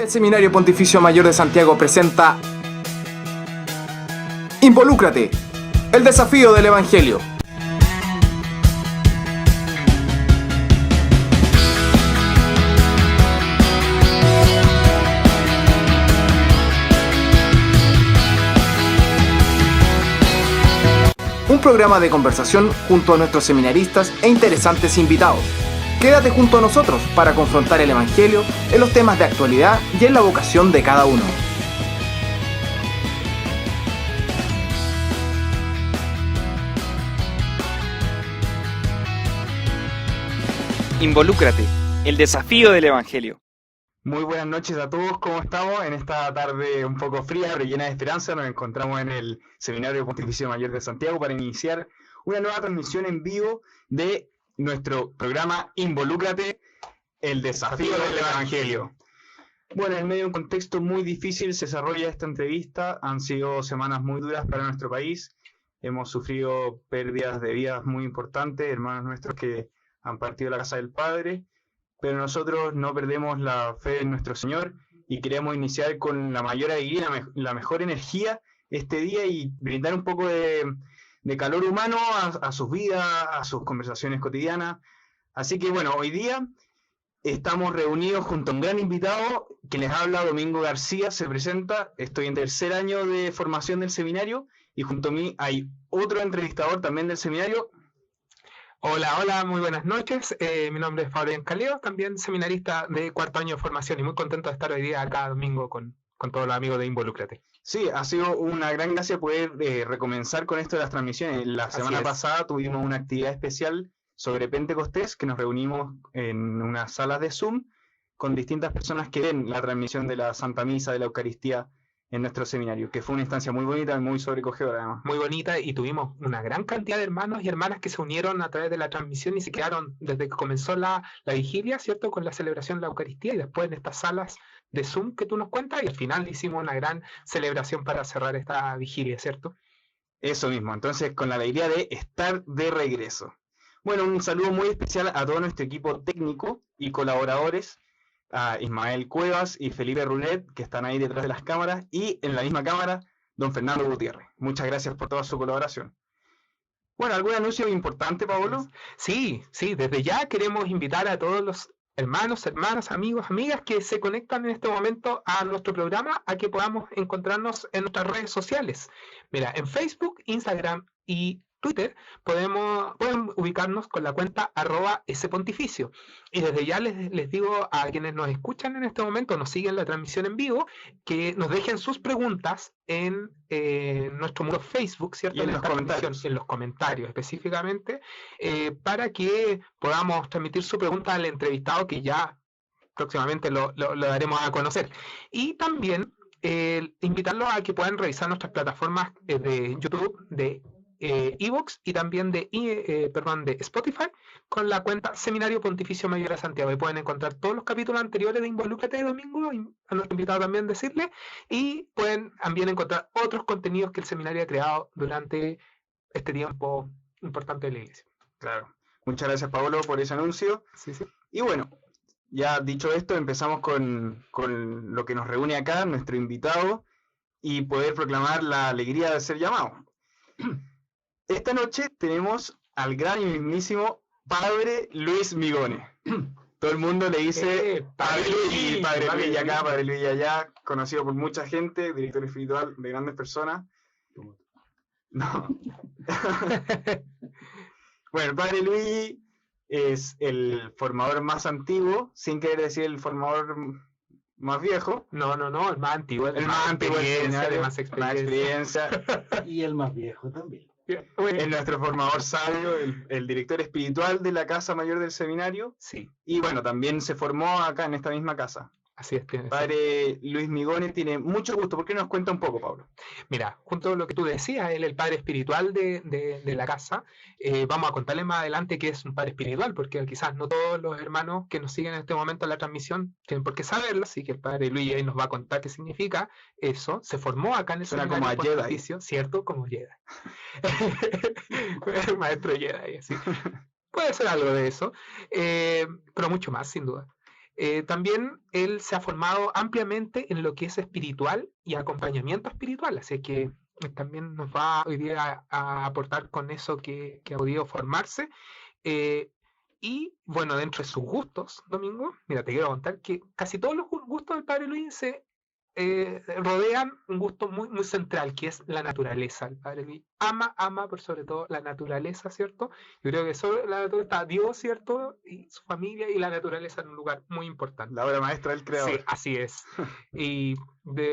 El Seminario Pontificio Mayor de Santiago presenta Involúcrate, el desafío del Evangelio. Un programa de conversación junto a nuestros seminaristas e interesantes invitados. Quédate junto a nosotros para confrontar el Evangelio en los temas de actualidad y en la vocación de cada uno. Involúcrate, el desafío del Evangelio. Muy buenas noches a todos, ¿cómo estamos? En esta tarde un poco fría, pero llena de esperanza, nos encontramos en el Seminario Pontificio Mayor de Santiago para iniciar una nueva transmisión en vivo de nuestro programa Involúcrate, el desafío del Evangelio. Bueno, en medio de un contexto muy difícil se desarrolla esta entrevista, han sido semanas muy duras para nuestro país, hemos sufrido pérdidas de vidas muy importantes, hermanos nuestros que han partido a la casa del Padre, pero nosotros no perdemos la fe en nuestro Señor y queremos iniciar con la mayor alegría, la mejor energía este día y brindar un poco de calor humano a sus vidas, a sus conversaciones cotidianas. Así que bueno, hoy día estamos reunidos junto a un gran invitado que les habla, Domingo García, se presenta. Estoy en tercer año de formación del seminario y junto a mí hay otro entrevistador también del seminario. Hola, muy buenas noches. Mi nombre es Fabián Caleo, también seminarista de cuarto año de formación y muy contento de estar hoy día acá domingo con todos los amigos de Involúcrate. Sí, ha sido una gran gracia poder recomenzar con esto de las transmisiones. La semana pasada tuvimos una actividad especial sobre Pentecostés, que nos reunimos en unas salas de Zoom con distintas personas que ven la transmisión de la Santa Misa, de la Eucaristía en nuestro seminario, que fue una instancia muy bonita y muy sobrecogedora además. Muy bonita, y tuvimos una gran cantidad de hermanos y hermanas que se unieron a través de la transmisión y se quedaron desde que comenzó la vigilia, ¿cierto? Con la celebración de la Eucaristía y después en estas salas de Zoom que tú nos cuentas, y al final hicimos una gran celebración para cerrar esta vigilia, ¿cierto? Eso mismo, entonces con la alegría de estar de regreso. Bueno, un saludo muy especial a todo nuestro equipo técnico y colaboradores, a Ismael Cuevas y Felipe Rulet, que están ahí detrás de las cámaras, y en la misma cámara, don Fernando Gutiérrez. Muchas gracias por toda su colaboración. Bueno, ¿algún anuncio importante, Paolo? Sí, desde ya queremos invitar a todos los hermanos, hermanas, amigos, amigas que se conectan en este momento a nuestro programa a que podamos encontrarnos en nuestras redes sociales. Mira, en Facebook, Instagram y Twitter pueden ubicarnos con la cuenta @spontificio. Y desde ya les digo a quienes nos escuchan en este momento, nos siguen la transmisión en vivo, que nos dejen sus preguntas en nuestro muro Facebook, ¿cierto? Y en los comentarios específicamente, para que podamos transmitir su pregunta al entrevistado, que ya próximamente lo daremos a conocer. Y también invitarlos a que puedan revisar nuestras plataformas de YouTube, de iVoox y también de Spotify, con la cuenta Seminario Pontificio Mayor de Santiago, y pueden encontrar todos los capítulos anteriores de Involúcrate de domingo, y a nuestro invitado también decirle, y pueden también encontrar otros contenidos que el seminario ha creado durante este tiempo importante de la iglesia. Claro, muchas gracias, Paolo, por ese anuncio. Sí. Y bueno, ya dicho esto, empezamos con lo que nos reúne acá, nuestro invitado, y poder proclamar la alegría de ser llamado. Esta noche tenemos al gran y mismísimo Padre Luis Migone. Todo el mundo le dice Padre Luis acá, Padre Luis allá, conocido por mucha gente, director espiritual de grandes personas. No. Bueno, el Padre Luis es el formador más antiguo, sin querer decir el formador más viejo. No, el más antiguo. El más antiguo, de más experiencia. Y el más viejo también. Es nuestro formador sabio, el director espiritual de la Casa Mayor del Seminario. Sí. Y bueno, también se formó acá en esta misma casa. Así es. Padre Luis Migone tiene mucho gusto. ¿Por qué no nos cuenta un poco, Pablo? Mira, junto a lo que tú decías, él es el padre espiritual de la casa. Vamos a contarle más adelante que es un padre espiritual, porque quizás no todos los hermanos que nos siguen en este momento en la transmisión tienen por qué saberlo, así que el padre Luis ahí nos va a contar qué significa eso. Se formó acá en el seminario pontificio, ¿cierto? Como Jedi. El maestro Jedi, así. Puede ser algo de eso, pero mucho más, sin duda. También él se ha formado ampliamente en lo que es espiritual y acompañamiento espiritual, así que también nos va hoy día a aportar con eso que ha podido formarse. Y bueno, dentro de sus gustos, Domingo, mira, te quiero contar que casi todos los gustos del Padre Luis se rodean un gusto muy central, que es la naturaleza. El Padre Luis ama por sobre todo la naturaleza, ¿cierto? Yo creo que sobre la naturaleza está Dios, ¿cierto? Y su familia y la naturaleza en un lugar muy importante. La obra maestra del creador. Sí, así es. Y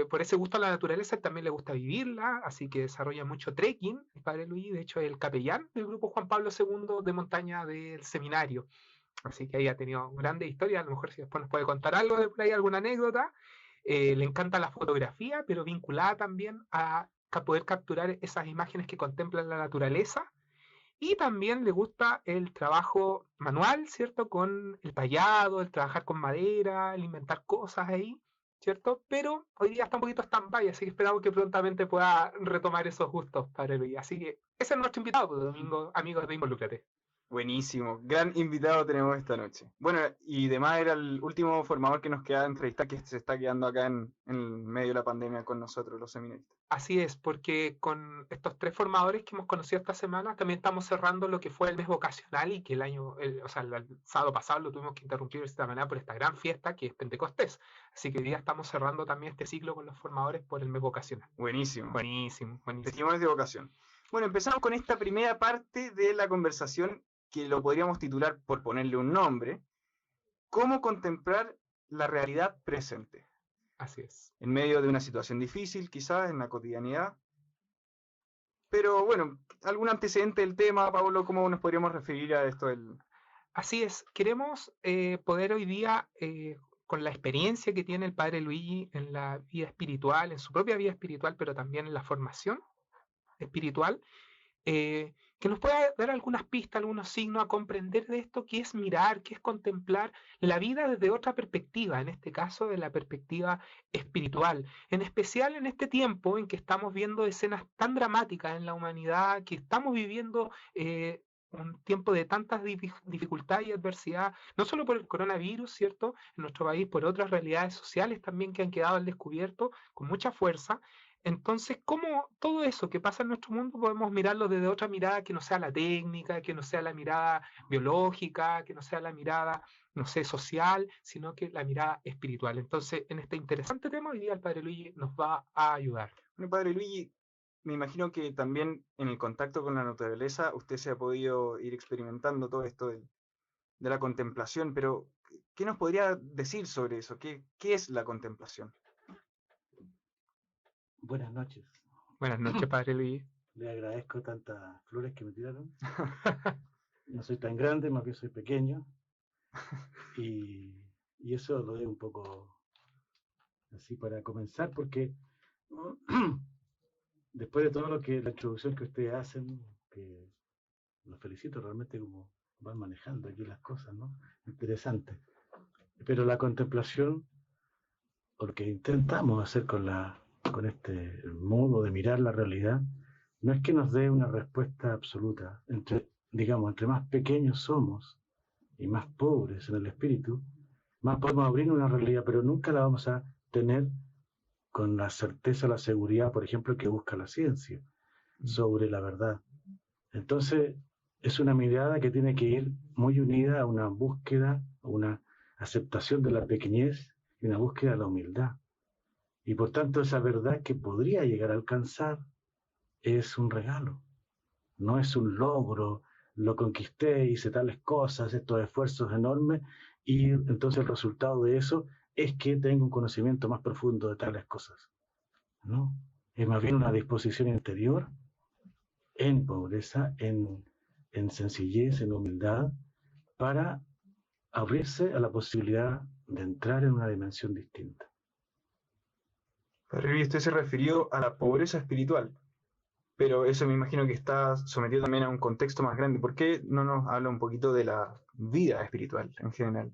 por ese gusto a la naturaleza también le gusta vivirla, así que desarrolla mucho trekking. El Padre Luis, de hecho, es el capellán del grupo Juan Pablo II de montaña del seminario. Así que ahí ha tenido grandes historias. A lo mejor si después nos puede contar algo de por ahí, alguna anécdota. Le encanta la fotografía, pero vinculada también a poder capturar esas imágenes que contemplan la naturaleza. Y también le gusta el trabajo manual, ¿cierto? Con el tallado, el trabajar con madera, el inventar cosas ahí, ¿cierto? Pero hoy día está un poquito stand-by, así que esperamos que prontamente pueda retomar esos gustos para el día. Así que ese es nuestro invitado, Domingo, amigos de Involúcrate. Buenísimo, gran invitado tenemos esta noche. Bueno, y además era el último formador que nos queda de entrevistar, que se está quedando acá en medio de la pandemia con nosotros, los seminaristas. Así es, porque con estos 3 formadores que hemos conocido esta semana, también estamos cerrando lo que fue el mes vocacional y que el sábado pasado lo tuvimos que interrumpir de esta manera por esta gran fiesta que es Pentecostés. Así que hoy día estamos cerrando también este ciclo con los formadores por el mes vocacional. Buenísimo. Buenísimo. Testimonios de vocación. Bueno, empezamos con esta primera parte de la conversación que lo podríamos titular, por ponerle un nombre, ¿cómo contemplar la realidad presente? Así es. En medio de una situación difícil, quizás, en la cotidianidad. Pero bueno, ¿algún antecedente del tema, Pablo? ¿Cómo nos podríamos referir a esto? Así es. Queremos poder hoy día, con la experiencia que tiene el Padre Luigi en la vida espiritual, en su propia vida espiritual, pero también en la formación espiritual, que nos pueda dar algunas pistas, algunos signos a comprender de esto, que es mirar, que es contemplar la vida desde otra perspectiva, en este caso de la perspectiva espiritual, en especial en este tiempo en que estamos viendo escenas tan dramáticas en la humanidad, que estamos viviendo un tiempo de tantas dificultades y adversidad, no solo por el coronavirus, ¿cierto? En nuestro país, por otras realidades sociales también que han quedado al descubierto con mucha fuerza. Entonces, ¿cómo todo eso que pasa en nuestro mundo podemos mirarlo desde otra mirada que no sea la técnica, que no sea la mirada biológica, que no sea la mirada, no sé, social, sino que la mirada espiritual? Entonces, en este interesante tema, hoy día el Padre Luigi nos va a ayudar. Bueno, Padre Luigi, me imagino que también en el contacto con la naturaleza usted se ha podido ir experimentando todo esto de la contemplación, pero ¿qué nos podría decir sobre eso? ¿Qué es la contemplación? Buenas noches. Buenas noches, Padre Luigi. Le agradezco tantas flores que me tiraron. No soy tan grande, más bien soy pequeño. Y eso lo doy un poco así para comenzar, porque después de todo la introducción que ustedes hacen, que los felicito realmente como van manejando aquí las cosas, ¿no? Interesante. Pero la contemplación, o lo que intentamos hacer con este modo de mirar la realidad, no es que nos dé una respuesta absoluta. Entre más pequeños somos y más pobres en el espíritu, más podemos abrir una realidad, pero nunca la vamos a tener con la certeza, la seguridad, por ejemplo, que busca la ciencia sobre la verdad. Entonces, es una mirada que tiene que ir muy unida a una búsqueda, a una aceptación de la pequeñez y una búsqueda de la humildad. Y por tanto, esa verdad que podría llegar a alcanzar es un regalo, no es un logro. Lo conquisté, hice tales cosas, estos esfuerzos enormes, y entonces el resultado de eso es que tengo un conocimiento más profundo de tales cosas. No, es más bien una disposición interior, en pobreza, en sencillez, en humildad, para abrirse a la posibilidad de entrar en una dimensión distinta. Padre Luis, usted se refirió a la pobreza espiritual, pero eso me imagino que está sometido también a un contexto más grande. ¿Por qué no nos habla un poquito de la vida espiritual en general?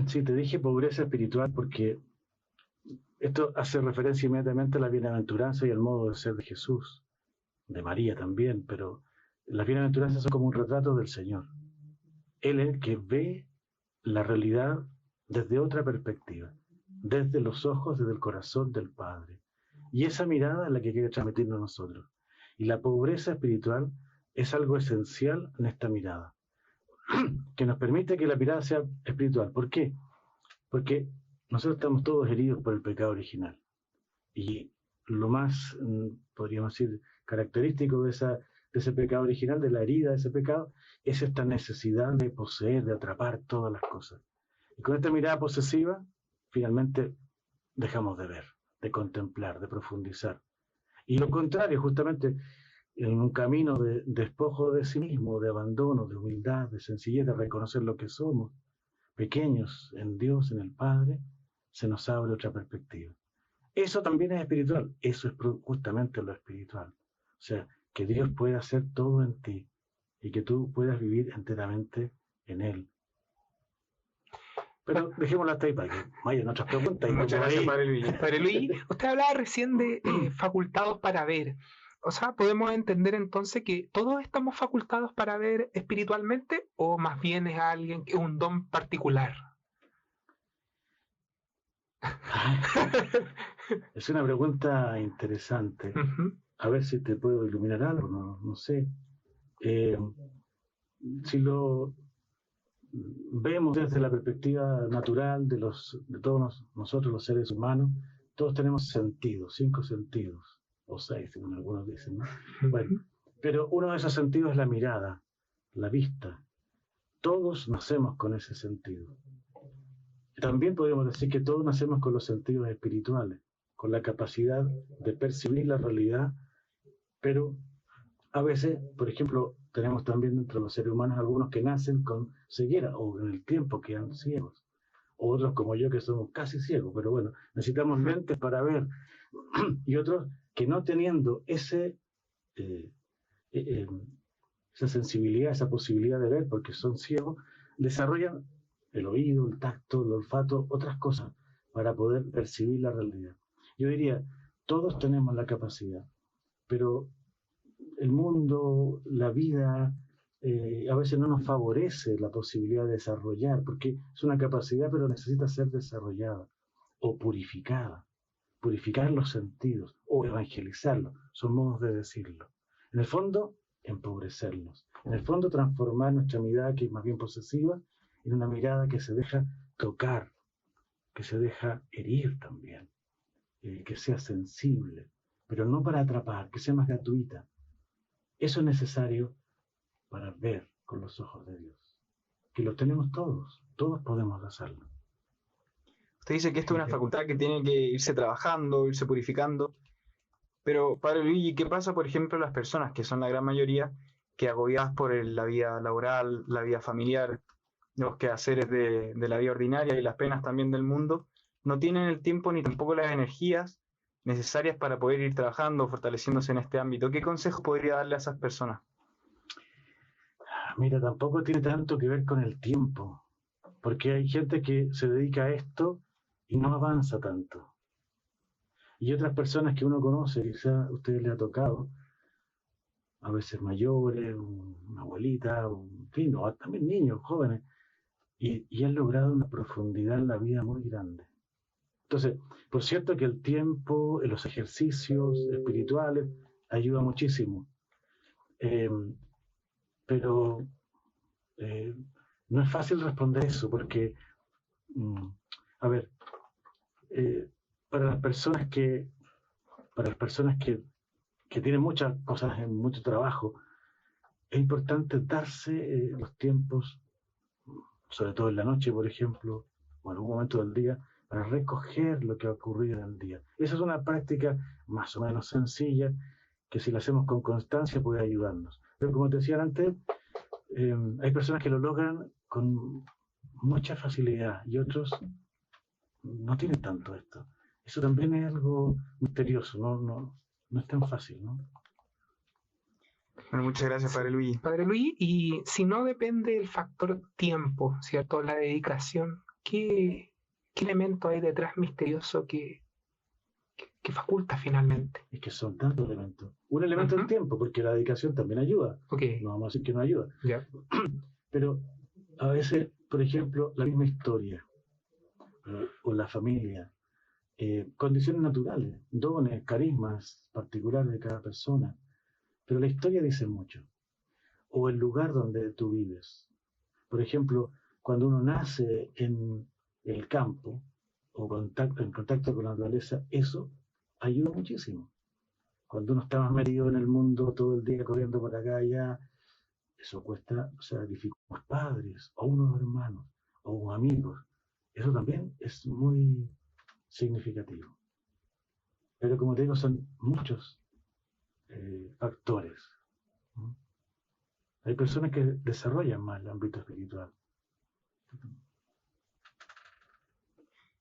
Sí, te dije pobreza espiritual porque esto hace referencia inmediatamente a la bienaventuranza y al modo de ser de Jesús, de María también, pero las bienaventuranzas son como un retrato del Señor. Él es el que ve la realidad desde otra perspectiva, desde los ojos, desde el corazón del Padre. Y esa mirada es la que quiere transmitirnos a nosotros. Y la pobreza espiritual es algo esencial en esta mirada, que nos permite que la mirada sea espiritual. ¿Por qué? Porque nosotros estamos todos heridos por el pecado original. Y lo más, podríamos decir, característico de ese pecado original, de la herida de ese pecado, es esta necesidad de poseer, de atrapar todas las cosas. Y con esta mirada posesiva, finalmente dejamos de ver, de contemplar, de profundizar. Y lo contrario, justamente, en un camino de despojo de sí mismo, de abandono, de humildad, de sencillez, de reconocer lo que somos, pequeños en Dios, en el Padre, se nos abre otra perspectiva. Eso también es espiritual, eso es justamente lo espiritual. O sea, que Dios pueda hacer todo en ti y que tú puedas vivir enteramente en Él. Pero dejémoslo hasta ahí para que vayan otras preguntas. Muchas gracias, Padre Luigi. Padre Luigi, usted hablaba recién de facultados para ver. O sea, ¿podemos entender entonces que todos estamos facultados para ver espiritualmente o más bien es alguien que es un don particular? Es una pregunta interesante. A ver si te puedo iluminar algo, no sé. Si lo vemos desde la perspectiva natural de todos nosotros los seres humanos, todos tenemos sentidos, 5 sentidos, o 6, según algunos dicen, ¿no? Bueno, pero uno de esos sentidos es la mirada, la vista. Todos nacemos con ese sentido. También podemos decir que todos nacemos con los sentidos espirituales, con la capacidad de percibir la realidad, pero a veces, por ejemplo, tenemos también dentro de los seres humanos algunos que nacen con ceguera o en el tiempo quedan ciegos, o otros como yo que somos casi ciegos, pero bueno, necesitamos lentes para ver, y otros que no teniendo esa sensibilidad, esa posibilidad de ver porque son ciegos, desarrollan el oído, el tacto, el olfato, otras cosas para poder percibir la realidad. Yo diría, todos tenemos la capacidad, pero el mundo, la vida, a veces no nos favorece la posibilidad de desarrollar, porque es una capacidad, pero necesita ser desarrollada o purificada. Purificar los sentidos o evangelizarlos, son modos de decirlo. En el fondo, empobrecernos. En el fondo, transformar nuestra mirada, que es más bien posesiva, en una mirada que se deja tocar, que se deja herir también, que sea sensible, pero no para atrapar, que sea más gratuita. Eso es necesario para ver con los ojos de Dios, que lo tenemos todos podemos hacerlo. Usted dice que esto es una facultad que tiene que irse trabajando, irse purificando, pero Padre Luigi, ¿qué pasa, por ejemplo, las personas, que son la gran mayoría, que agobiadas por la vida laboral, la vida familiar, los quehaceres de la vida ordinaria y las penas también del mundo, no tienen el tiempo ni tampoco las energías necesarias para poder ir trabajando, fortaleciéndose en este ámbito? ¿Qué consejo podría darle a esas personas? Mira, tampoco tiene tanto que ver con el tiempo, porque hay gente que se dedica a esto y no avanza tanto. Y otras personas que uno conoce, quizás a ustedes les ha tocado, a veces mayores, una abuelita, en fin, o también niños, jóvenes, y han logrado una profundidad en la vida muy grande. Entonces, por cierto que el tiempo, los ejercicios espirituales ayuda muchísimo, pero no es fácil responder eso, porque, a ver, para las personas que tienen muchas cosas, mucho trabajo, es importante darse los tiempos, sobre todo en la noche, por ejemplo, o en algún momento del día, para recoger lo que ha ocurrido en el día. Esa es una práctica más o menos sencilla, que si la hacemos con constancia puede ayudarnos. Pero como te decía antes, hay personas que lo logran con mucha facilidad y otros no tienen tanto esto. Eso también es algo misterioso, no es tan fácil, ¿no? Bueno, muchas gracias, Padre Luigi. Padre Luigi, y si no depende el factor tiempo, ¿cierto? La dedicación, ¿qué elemento hay detrás misterioso que faculta finalmente? Es que son tantos elementos. Un elemento es el tiempo, porque la dedicación también ayuda. Okay. No vamos a decir que no ayuda. Yeah. Pero a veces por ejemplo, la misma historia, o la familia, condiciones naturales, dones, carismas particulares de cada persona, pero la historia dice mucho, o el lugar donde tú vives. Por ejemplo, cuando uno nace en el campo, o en contacto con la naturaleza, eso ayuda muchísimo. Cuando uno está más metido en el mundo todo el día corriendo por acá y allá, eso cuesta, o sea, dificulta a los padres, o unos hermanos, o amigos. Eso también es muy significativo. Pero como te digo, son muchos factores, ¿no? Hay personas que desarrollan más el ámbito espiritual.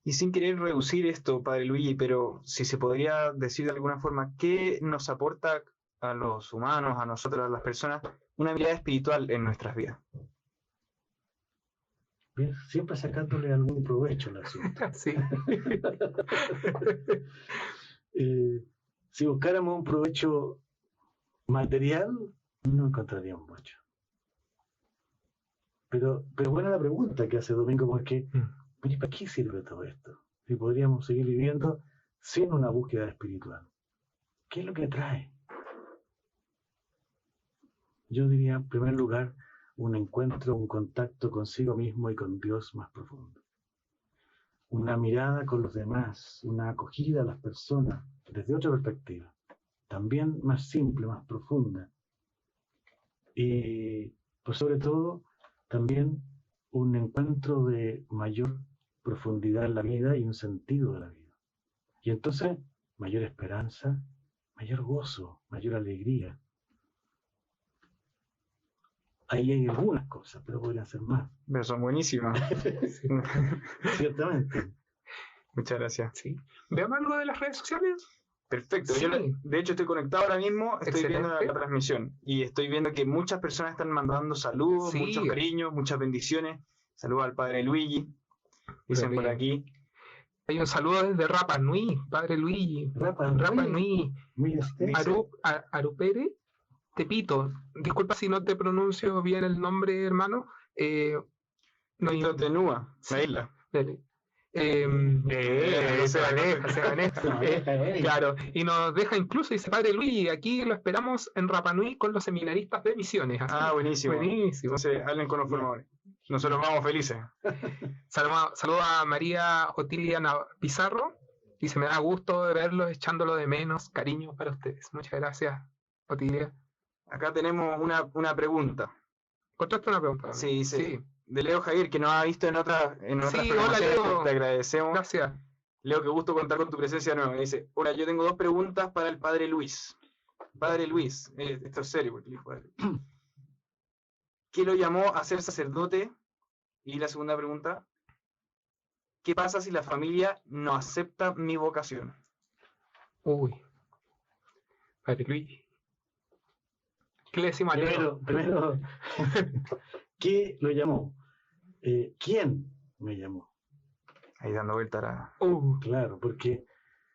Y sin querer reducir esto, Padre Luigi, pero si se podría decir de alguna forma, ¿qué nos aporta a los humanos, a nosotros, a las personas, una mirada espiritual en nuestras vidas? Bien, siempre sacándole algún provecho al asunto. Sí. Si buscáramos un provecho material, no encontraríamos mucho. Pero buena la pregunta que hace Domingo, porque oye, ¿para qué sirve todo esto? Si podríamos seguir viviendo sin una búsqueda espiritual. ¿Qué es lo que trae? Yo diría, en primer lugar, un encuentro, un contacto consigo mismo y con Dios más profundo. Una mirada con los demás, una acogida a las personas desde otra perspectiva, también más simple, más profunda. Y, pues sobre todo, también un encuentro de mayor profundidad en la vida y un sentido de la vida. Y entonces, mayor esperanza, mayor gozo, mayor alegría. Ahí hay algunas cosas, pero podrían ser más. Pero son buenísimas. Ciertamente. Muchas gracias. Sí. ¿Veamos algo de las redes sociales? Perfecto. Sí. Yo, de hecho, estoy conectado ahora mismo, estoy Excelente. viendo la transmisión y estoy viendo que muchas personas están mandando saludos, Sí. muchos cariños, muchas bendiciones. Saludos al Padre Luigi. Dicen Pero por bien. aquí. Hay un saludo desde Rapa Nui, Padre Luigi. Rapa Nui. Mira usted. Dice- Arupere Tepito. Disculpa si no te pronuncio bien el nombre, hermano. No, Tito Tenúa, Sí. la isla. Se maneja. Claro, y nos deja incluso, dice Padre Luis, aquí lo esperamos en Rapa Nui con los seminaristas de misiones. Así. Ah, buenísimo. Buenísimo. Entonces, hablen con los formadores. Nosotros vamos felices. Saludo a María Otilia Pizarro. Dice, me da gusto de verlos, echándolo de menos. Cariño para ustedes. Muchas gracias, Otilia. Acá tenemos una pregunta. ¿Contaste una pregunta? Sí, dice, Sí, de Leo Javier, que nos ha visto en otras Sí, hola, programaciones. Leo. Te agradecemos. gracias. Leo, qué gusto contar con tu presencia nueva. Dice, hola, yo tengo dos preguntas para el Padre Luis. Padre Luis, esto es serio, porque dijo Padre. ¿Qué lo llamó a ser sacerdote? Y la segunda pregunta, ¿qué pasa si la familia no acepta mi vocación? Uy. Padre Luis. ¿Qué le decimos a Leo? Primero, ¿qué lo llamó? ¿Quién me llamó? Ahí dando vuelta a la... Claro, porque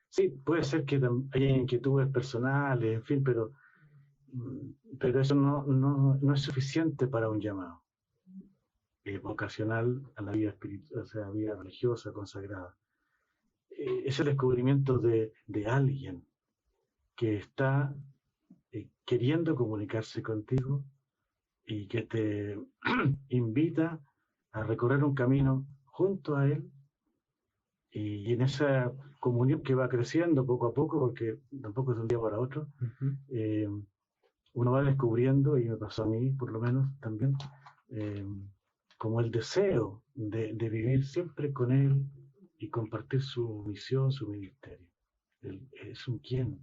sí, puede ser que haya inquietudes personales, en fin, pero eso no es suficiente para un llamado vocacional a la vida espiritual, o sea, vida religiosa, consagrada. Es el descubrimiento de alguien que está queriendo comunicarse contigo y que te invita a recorrer un camino junto a él, y en esa comunión que va creciendo poco a poco, porque tampoco es de un día para otro, uno va descubriendo, y me pasó a mí por lo menos también, como el deseo de vivir siempre con él y compartir su misión, su ministerio. Es un quién.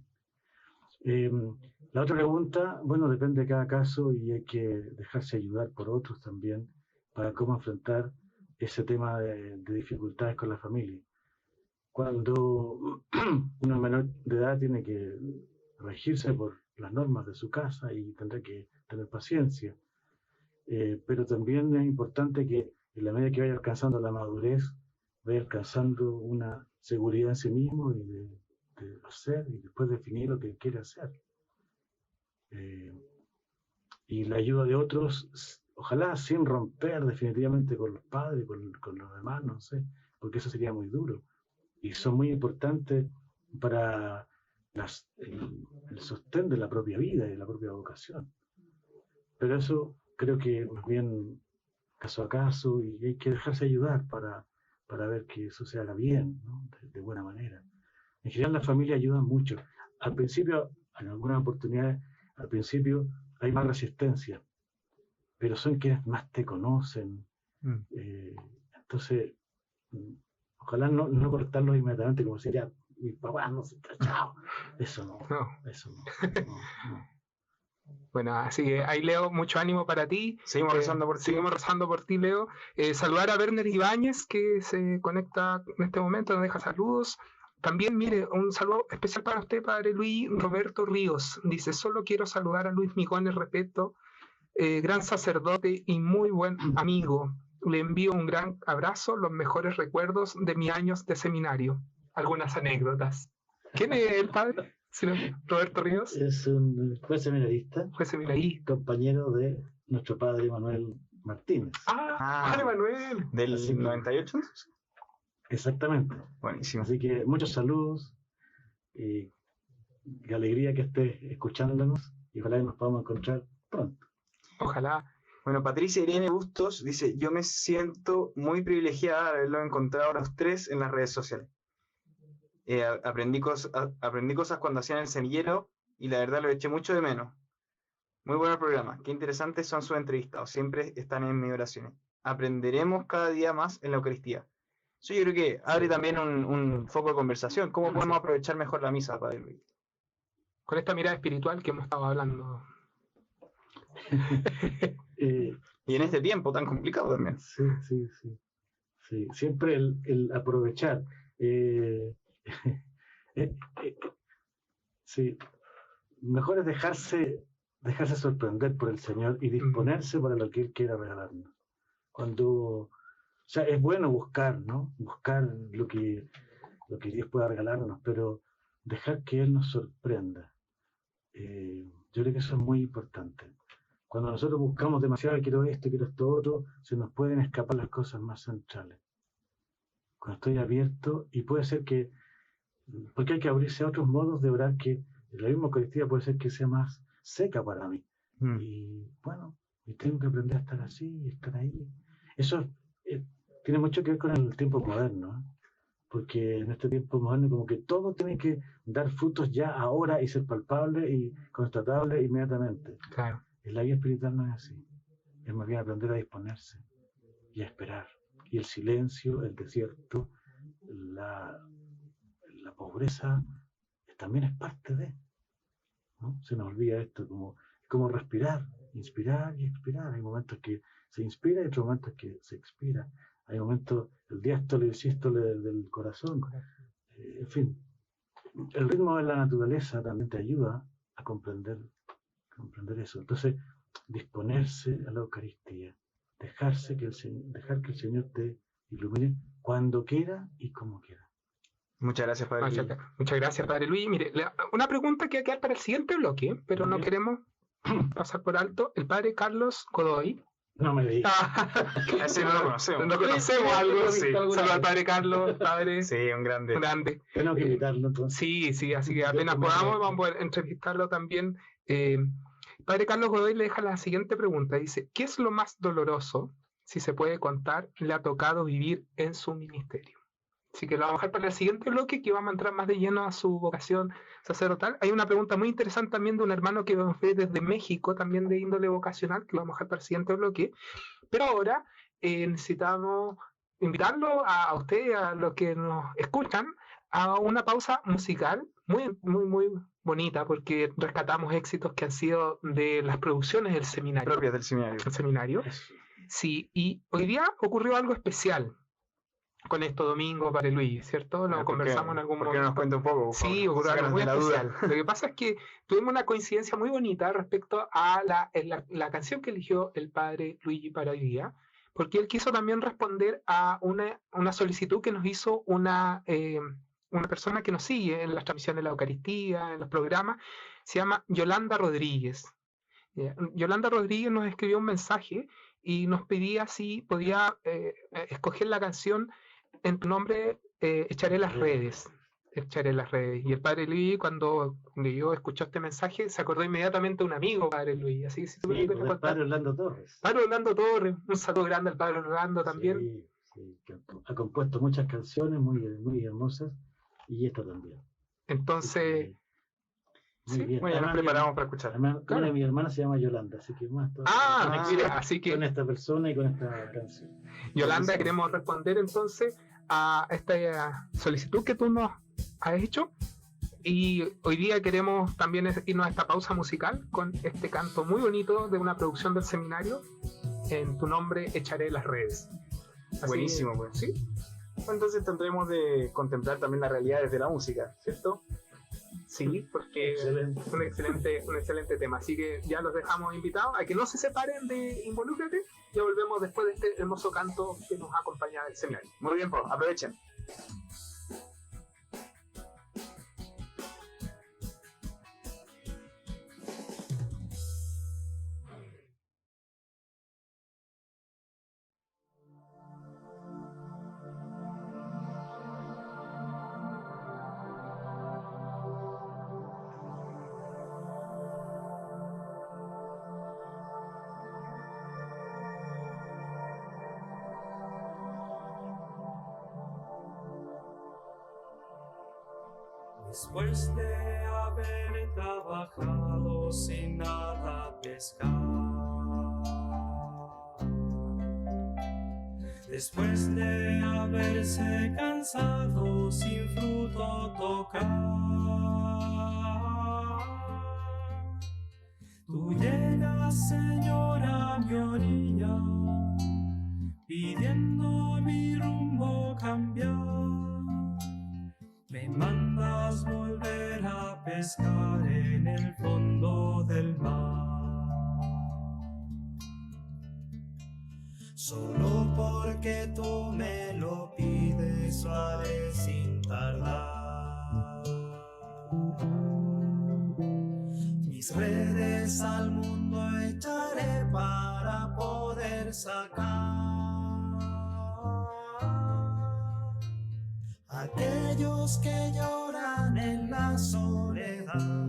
La otra pregunta, bueno, depende de cada caso y hay que dejarse ayudar por otros también para cómo enfrentar ese tema de dificultades con la familia. Cuando uno menor de edad tiene que regirse por las normas de su casa y tendrá que tener paciencia, pero también es importante que en la medida que vaya alcanzando la madurez, vaya alcanzando una seguridad en sí mismo y de hacer y después definir lo que quiere hacer. Y la ayuda de otros ojalá sin romper definitivamente con los padres, con los demás, no sé, porque eso sería muy duro. Y son muy importantes para el sostén de la propia vida y de la propia vocación. Pero eso creo que más bien caso a caso, y hay que dejarse ayudar para ver que eso se haga bien, ¿no? De buena manera. En general la familia ayuda mucho. Al principio, en algunas oportunidades, al principio hay más resistencia, pero son quienes más te conocen. Entonces, ojalá no cortarlos inmediatamente como si ya mi papá no se chao. Eso no. Bueno, así que ahí, Leo, mucho ánimo para ti. Seguimos rezando por ti. Seguimos rezando por ti, Leo. Saludar a Werner Ibáñez, que se conecta en este momento, nos deja saludos. También, mire, un saludo especial para usted, Padre Luis Roberto Ríos. Dice, solo quiero saludar a Luis Migones Repeto, gran sacerdote y muy buen amigo. Le envío un gran abrazo, los mejores recuerdos de mis años de seminario. Algunas anécdotas. ¿Quién es el padre? Roberto Ríos. Es un juez seminarista, compañero de nuestro padre Manuel Martínez. Padre Manuel. ¿Del 98? Exactamente. Buenísimo. Así que muchos saludos y qué alegría que estés escuchándonos y ojalá que nos podamos encontrar pronto. Ojalá. Bueno, Patricia Irene Bustos dice, yo me siento muy privilegiada de haberlo encontrado a los tres en las redes sociales. Aprendí cosas cuando hacían el semillero y la verdad lo eché mucho de menos. Muy buen programa, qué interesantes son sus entrevistados, siempre están en mis oraciones. Aprenderemos cada día más en la Eucaristía. Eso yo creo que abre también un foco de conversación. ¿Cómo podemos aprovechar mejor la misa, Padre Luis? Con esta mirada espiritual que hemos estado hablando. Y en este tiempo tan complicado también. Sí. Siempre el aprovechar. Sí, mejor es dejarse sorprender por el Señor y disponerse para lo que Él quiera regalarnos. O sea, es bueno buscar, ¿no? Buscar lo que Dios pueda regalarnos, pero dejar que Él nos sorprenda. Yo creo que eso es muy importante. Cuando nosotros buscamos demasiado, quiero esto otro, se nos pueden escapar las cosas más centrales. Cuando estoy abierto, y puede ser que, porque hay que abrirse a otros modos de orar que la misma Eucaristía puede ser que sea más seca para mí. Y bueno, y tengo que aprender a estar así y estar ahí. Eso tiene mucho que ver con el tiempo moderno, ¿eh? Porque en este tiempo moderno como que todo tiene que dar frutos ya ahora y ser palpable y constatable inmediatamente. Claro. En la vida espiritual no es así. Es más bien aprender a disponerse y a esperar. Y el silencio, el desierto, la pobreza también es parte de, ¿no? Se nos olvida esto, como respirar, inspirar y expirar. Hay momentos que se inspira y otros momentos que se expira. Hay momentos, el diástole y el sístole del corazón. En fin, el ritmo de la naturaleza también te ayuda a comprender eso. Entonces, disponerse a la Eucaristía, dejar que el Señor te ilumine cuando quiera y como quiera. Muchas gracias, Padre Luis. Muchas gracias, Padre Luis. Mire, una pregunta que va a quedar para el siguiente bloque, pero no queremos pasar por alto. El Padre Carlos Godoy. No me digas. Ese no lo conocemos. No conocemos algo. Sí. Saludos al Padre Carlos, Padre. Sí, un grande. Tengo que invitarlo entonces. Sí, así que apenas podamos vamos a poder entrevistarlo también. Padre Carlos Godoy le deja la siguiente pregunta. Dice, ¿qué es lo más doloroso, si se puede contar, le ha tocado vivir en su ministerio? Así que lo vamos a dejar para el siguiente bloque, que vamos a entrar más de lleno a su vocación sacerdotal. Hay una pregunta muy interesante también de un hermano que nos ve desde México, también de índole vocacional, que lo vamos a dejar para el siguiente bloque. Pero ahora necesitamos invitarlo a usted, a los que nos escuchan, a una pausa musical muy, muy, muy bonita, porque rescatamos éxitos que han sido de las producciones del seminario. Propias del seminario. El seminario. Sí, y hoy día ocurrió algo especial con esto domingo, Padre Luis, ¿cierto? Lo conversamos en algún momento. ¿Por qué nos cuenta un poco? Sí, ocurrió algo muy especial. Lo que pasa es que tuvimos una coincidencia muy bonita respecto a la canción que eligió el Padre Luigi para hoy día, porque él quiso también responder a una solicitud que nos hizo una persona que nos sigue en las transmisiones de la Eucaristía, en los programas, se llama Yolanda Rodríguez. Yolanda Rodríguez nos escribió un mensaje y nos pedía si podía escoger la canción en tu nombre, Echaré las redes. Echaré las redes. Y el padre Luis, cuando yo escuchó este mensaje, se acordó inmediatamente de un amigo, padre Luis. Así que si tú me quieres el contar. padre Orlando Torres. Padre Orlando Torres, un saludo grande al padre Orlando también. Sí, que ha compuesto muchas canciones muy hermosas y esta también. Entonces, Muy bien. Bueno, ya nos preparamos para escuchar. Además, Claro. mi hermana se llama Yolanda, así que más mira, así que con esta persona y con esta canción. Yolanda, queremos responder entonces a esta solicitud que tú nos has hecho. Y hoy día queremos también irnos a esta pausa musical con este canto muy bonito de una producción del seminario. En tu nombre echaré las redes. Así Buenísimo, que, pues. ¿sí? Entonces tendremos de contemplar también la realidad desde la música, ¿cierto? Sí, porque Excelente. un excelente tema. Así que ya los dejamos invitados a que no se separen de Involúcrate. Ya volvemos después de este hermoso canto que nos acompaña del seminario. Muy bien, pues, aprovechen. Después de haber trabajado sin nada pescar, después de haberse cansado sin fruto tocar, tú llegas, Señor, a mi orilla, pidiendo mi rumbo cambiar. Me mandas volver a pescar en el fondo del mar, solo porque tú me lo pides, suave sin tardar. Mis redes al mundo echaré para poder sacar aquellos que lloran en la soledad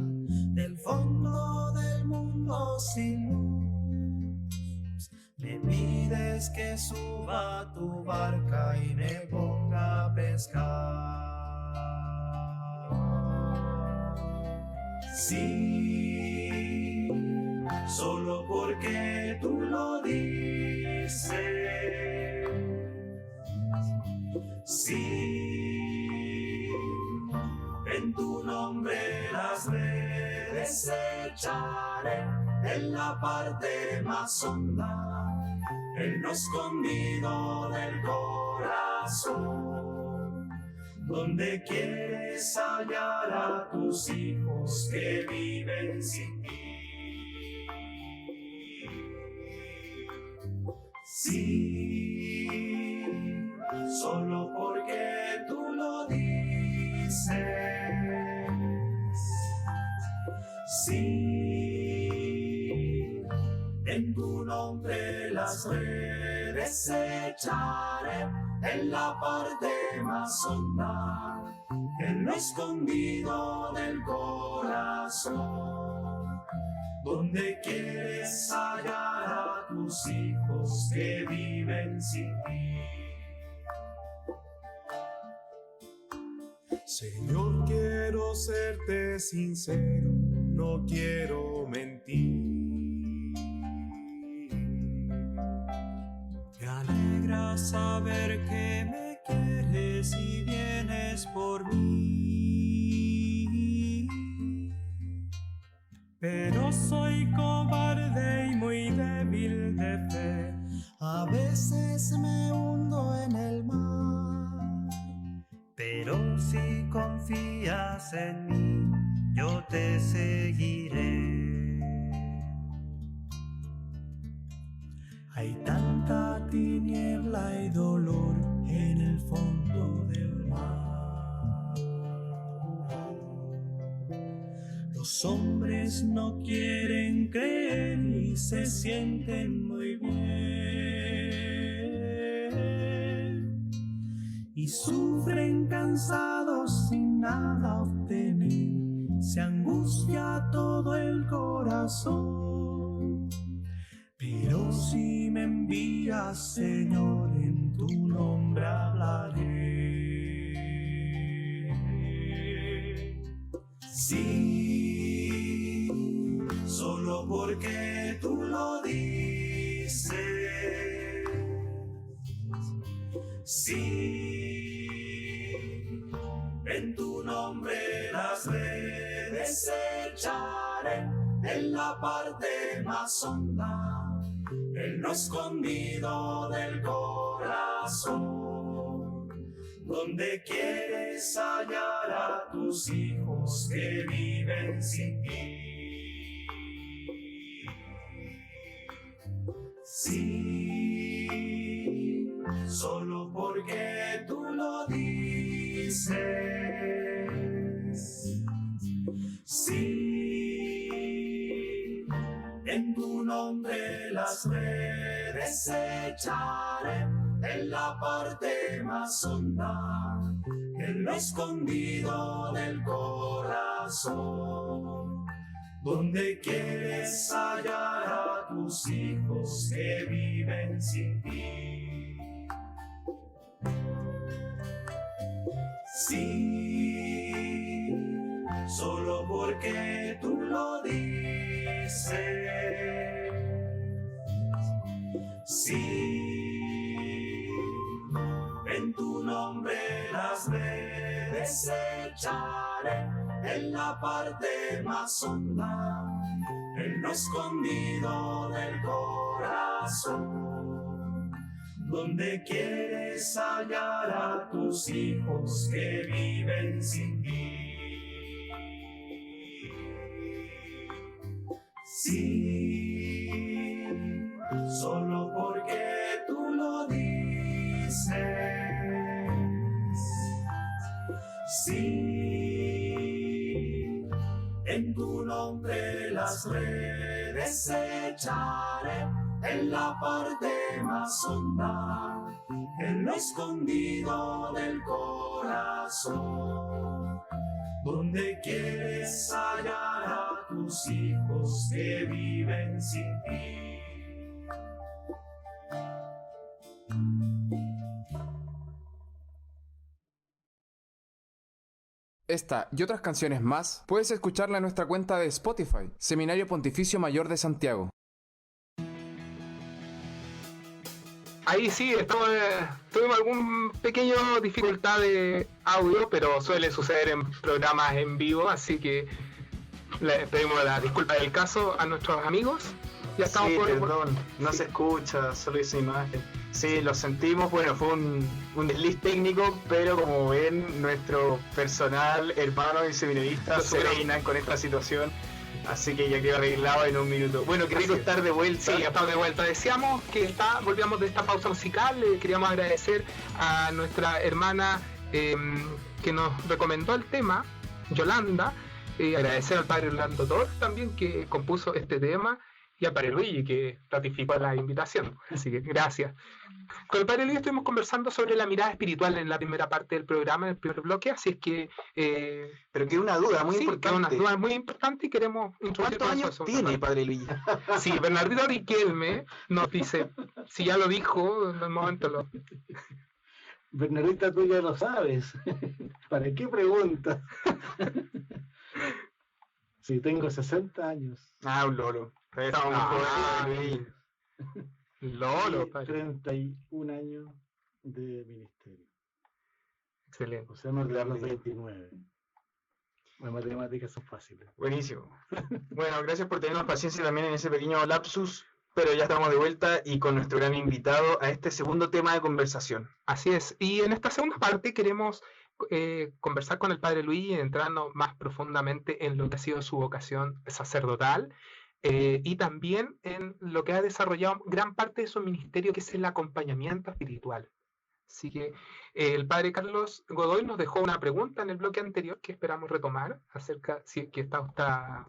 del fondo del mundo sin luz. Me pides que suba a tu barca y me ponga a pescar. Sí, solo porque tú lo dices. Sí, en tu nombre las redes echaré en la parte más honda, en lo escondido del corazón, donde quieres hallar a tus hijos que viven sin ti. Sí, solo porque tú lo dices. Sí, en tu nombre las redes echaré en la parte más honda, en lo escondido del corazón, donde quieres hallar a tus hijos que viven sin ti. Señor, quiero serte sincero, no quiero mentir. Me alegra saber que me quieres y vienes por mí, pero soy cobarde y muy débil de fe. A veces me hundo en el mar, pero si confías en mí, yo te seguiré. Hay tanta tiniebla y dolor en el fondo del mar. Los Los hombres no quieren creer y se sienten muy bien y sufren cansados sin nada obtener, se angustia todo el corazón. Pero si me envías, Señor, en tu nombre hablaré. Sí, solo porque tú lo dices. Sí, en tu nombre las redes echaré, en la parte más honda, en lo escondido del corazón, donde quieres hallar a tus hijos que viven sin ti. Sí, solo porque tú lo dices. Sí, en tu nombre las redes echaré, en la parte más honda, en lo escondido del corazón, donde quieres hallar a tus hijos que viven sin ti. Sí, solo porque tú lo dices. Sí, en tu nombre las redes echaré, en la parte más honda, en lo escondido del corazón, donde quieres hallar a tus hijos que viven sin ti. Sí, solo porque tú lo dices. Sí, en tu nombre las redes echaré, en la parte más honda, en lo escondido del corazón, donde quieres hallar a tus hijos que viven sin ti. Esta y otras canciones más puedes escucharla en nuestra cuenta de Spotify, Seminario Pontificio Mayor de Santiago. Ahí sí, tuvimos algún pequeño dificultad de audio, pero suele suceder en programas en vivo, así que le pedimos la disculpa del caso a nuestros amigos. Ya estamos Sí, por- perdón, no se escucha, solo esa imagen. Sí, lo sentimos, bueno, fue un desliz técnico, pero como ven, nuestro personal, hermanos y seminaristas se reinan con esta situación, así que ya quedó arreglado en un minuto. Bueno, qué rico Así es. estar de vuelta. Sí, ya estamos de vuelta. Decíamos que volvíamos de esta pausa musical. Le queríamos agradecer a nuestra hermana que nos recomendó el tema, Yolanda. Agradecer al padre Orlando Torres también que compuso este tema y al padre Luigi que ratificó la invitación. Así que gracias. Con el padre Luigi estuvimos conversando sobre la mirada espiritual en la primera parte del programa, en el primer bloque, así es que Pero queda una duda muy sí, importante. una duda muy importante y queremos introducir ¿Cuántos con años eso. tiene, padre Luigi? Sí, Bernardito Riquelme nos dice, si ya lo dijo, en el momento lo... Bernardita, tú ya lo sabes. ¿Para qué preguntas? Sí, tengo 60 años. Ah, un loro. Estamos muy jóvenes, padre Luigi. Lolo, Y padre. 31 años de ministerio. Excelente. O sea, me olvidé los 29. Las matemáticas son fáciles. Buenísimo. Bueno, gracias por tenernos paciencia también en ese pequeño lapsus, pero ya estamos de vuelta y con nuestro gran invitado a este segundo tema de conversación. Así es. Y en esta segunda parte queremos conversar con el padre Luigi y entrarnos más profundamente en lo que ha sido su vocación sacerdotal y también en lo que ha desarrollado gran parte de su ministerio, que es el acompañamiento espiritual. Así que El padre Carlos Godoy nos dejó una pregunta en el bloque anterior que esperamos retomar acerca, si que usted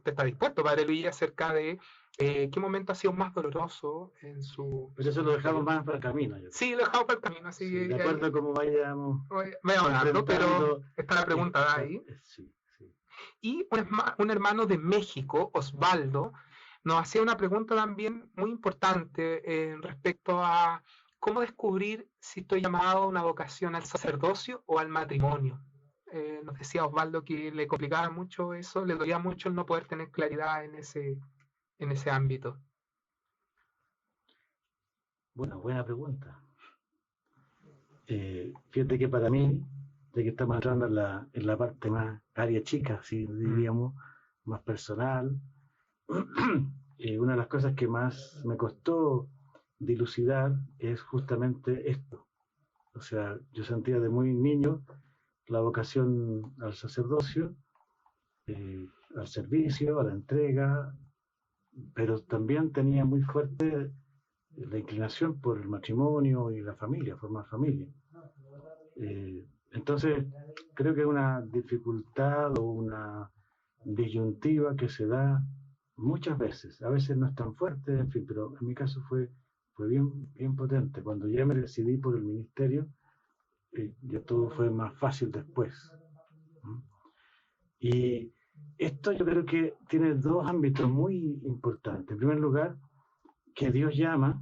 está dispuesto, padre Luis, acerca de qué momento ha sido más doloroso en su... Pero eso lo dejamos más para el camino. Yo creo. Sí, lo dejamos para el camino, así Sí, que de acuerdo a cómo vayamos veamos algo, pero enfrentando está la pregunta ahí. Sí, sí. Y un hermano de México, Osvaldo, nos hacía una pregunta también muy importante respecto a cómo descubrir si estoy llamado a una vocación al sacerdocio o al matrimonio. Nos decía Osvaldo que le complicaba mucho eso, le dolía mucho el no poder tener claridad en ese ámbito. Bueno, buena pregunta. Fíjate que para mí, de que estamos entrando en la parte más área chica, si diríamos, más personal, una de las cosas que más me costó dilucidar es justamente esto. O sea, yo sentía de muy niño la vocación al sacerdocio, al servicio, a la entrega, pero también tenía muy fuerte la inclinación por el matrimonio y la familia, formar familia. Entonces, creo que es una dificultad o una disyuntiva que se da muchas veces. A veces no es tan fuerte, en fin, pero en mi caso fue bien potente. Cuando ya me decidí por el ministerio, ya todo fue más fácil después. Y esto yo creo que tiene dos ámbitos muy importantes. En primer lugar, que Dios llama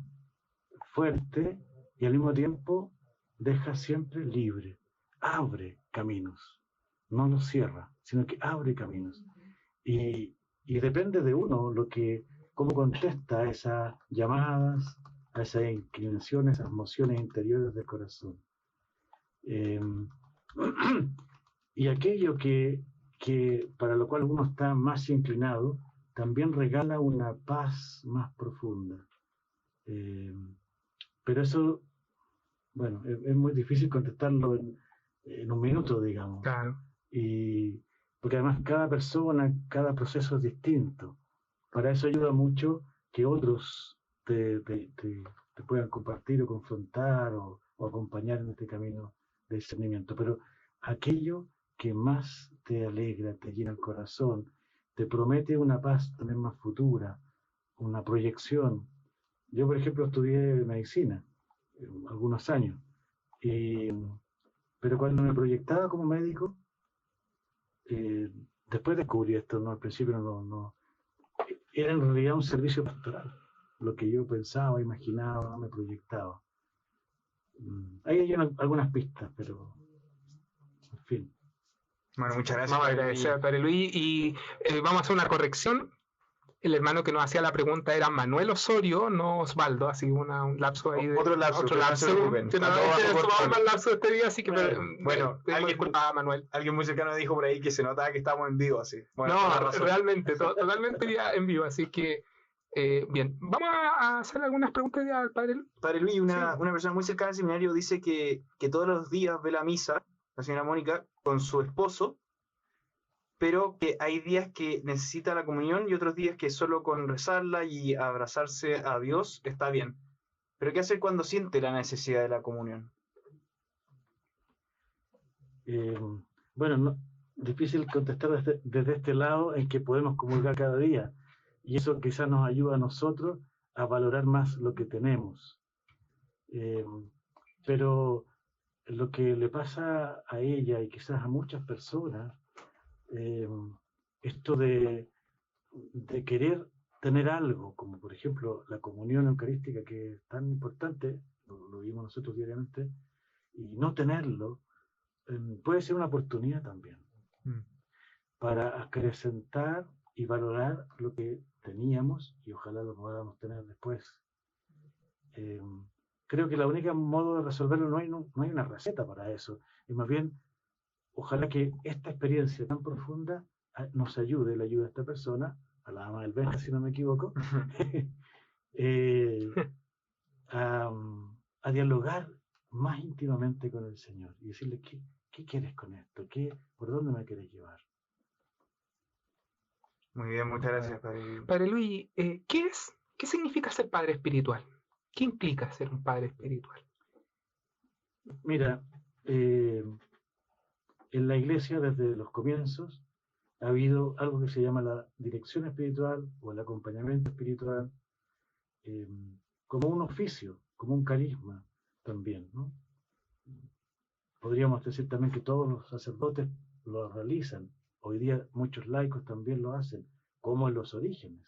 fuerte y al mismo tiempo deja siempre libre, abre caminos, no los cierra, sino que abre caminos. Y depende de uno cómo contesta a esas llamadas, a esas inclinaciones, a esas emociones interiores del corazón. Y aquello que para lo cual uno está más inclinado, también regala una paz más profunda. Pero eso, bueno, es muy difícil contestarlo en un minuto, digamos. Claro. Porque además cada persona, cada proceso es distinto. Para eso ayuda mucho que otros te puedan compartir o confrontar o acompañar en este camino de discernimiento. Pero aquello que más te alegra, te llena el corazón, te promete una paz también más futura, una proyección. Yo, por ejemplo, estudié medicina algunos años, pero cuando me proyectaba como médico, después descubrí esto, ¿no? Al principio no, era en realidad un servicio pastoral, lo que yo pensaba, imaginaba, me proyectaba. Ahí hay algunas pistas, pero en fin. Bueno, muchas gracias. Vamos a agradecer a Padre Luis y vamos a hacer una corrección. El hermano que nos hacía la pregunta era Manuel Osorio, no Osvaldo, así un lapso ahí. Otro lapso. Que no es más lapso de este día, así que bueno, disculpa, Manuel. Alguien muy cercano dijo por ahí que se notaba que estábamos en vivo, así. Bueno, no, realmente, totalmente en vivo, así que bien. Vamos a hacer algunas preguntas al Padre Luis. Padre Luis, una persona muy cercana al seminario dice que todos los días ve la misa, la señora Mónica, con su esposo, pero que hay días que necesita la comunión y otros días que solo con rezarla y abrazarse a Dios está bien. Pero ¿qué hacer cuando siente la necesidad de la comunión? Bueno, difícil contestar desde este lado en que podemos comulgar cada día, y eso quizás nos ayuda a nosotros a valorar más lo que tenemos. Pero lo que le pasa a ella y quizás a muchas personas, esto de querer tener algo, como por ejemplo la comunión eucarística, que es tan importante, lo vimos nosotros diariamente, y no tenerlo, puede ser una oportunidad también para acrecentar y valorar lo que teníamos y ojalá lo podamos tener después. Creo que la única modo de resolverlo, no hay una receta para eso, y más bien ojalá que esta experiencia tan profunda nos ayude, le ayude a esta persona, a la ama del Benja, si no me equivoco, a dialogar más íntimamente con el Señor y decirle, ¿qué quieres con esto? ¿Por dónde me quieres llevar? Muy bien, muchas gracias, Padre. Padre Luis, ¿qué significa ser padre espiritual? ¿Qué implica ser un padre espiritual? Mira, en la iglesia desde los comienzos ha habido algo que se llama la dirección espiritual o el acompañamiento espiritual, como un oficio, como un carisma también, ¿no? Podríamos decir también que todos los sacerdotes lo realizan. Hoy día muchos laicos también lo hacen, como en los orígenes.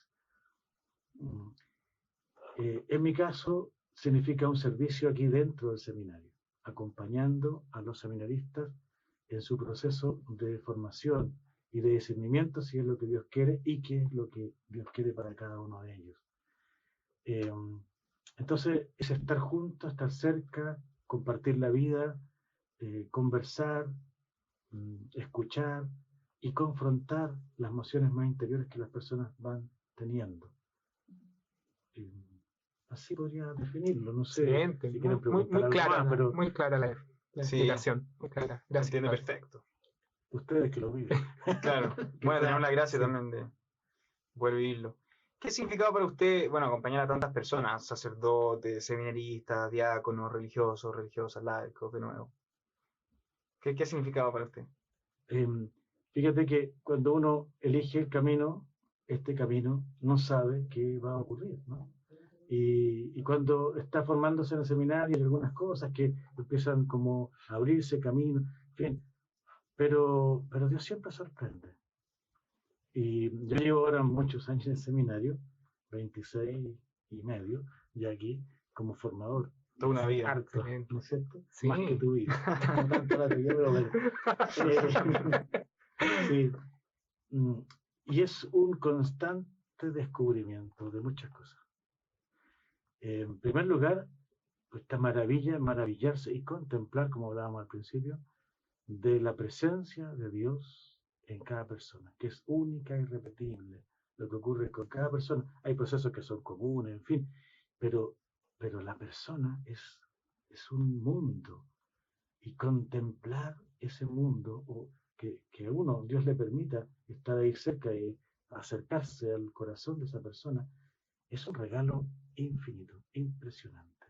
En mi caso, significa un servicio aquí dentro del seminario, acompañando a los seminaristas en su proceso de formación y de discernimiento, si es lo que Dios quiere y qué es lo que Dios quiere para cada uno de ellos. Entonces, es estar juntos, estar cerca, compartir la vida, conversar, escuchar y confrontar las emociones más interiores que las personas van teniendo. Así podría definirlo, no sé. Excelente, si quieren muy preguntar algo clara, más, pero muy clara la Sí. explicación. Muy clara. Se Gracias. entiende padre. perfecto. ustedes que lo viven. Claro. Bueno, tenemos la gracia Sí. también de poder vivirlo. ¿Qué significaba para usted, bueno, acompañar a tantas personas, sacerdotes, seminaristas, diáconos, religiosos, religiosas, laicos, de nuevo? ¿Qué significaba para usted? Fíjate que cuando uno elige el camino, este camino no sabe qué va a ocurrir, ¿no? Y cuando está formándose en el seminario hay algunas cosas que empiezan como a abrirse camino, en fin, pero Dios siempre sorprende. Y yo llevo ahora muchos años en el seminario, 26 y medio, ya aquí como formador. Toda una vida. Harto, Excelente. ¿no es cierto? Sí. Más que tu vida. No tanto la tuya, pero bueno. Sí. Y es un constante descubrimiento de muchas cosas. En primer lugar, esta maravilla, maravillarse y contemplar, como hablábamos al principio, de la presencia de Dios en cada persona, que es única y irrepetible. Lo que ocurre con cada persona, hay procesos que son comunes, en fin, pero la persona es un mundo, y contemplar ese mundo, o que a uno, Dios le permita estar ahí cerca y acercarse al corazón de esa persona, es un regalo infinito, impresionante.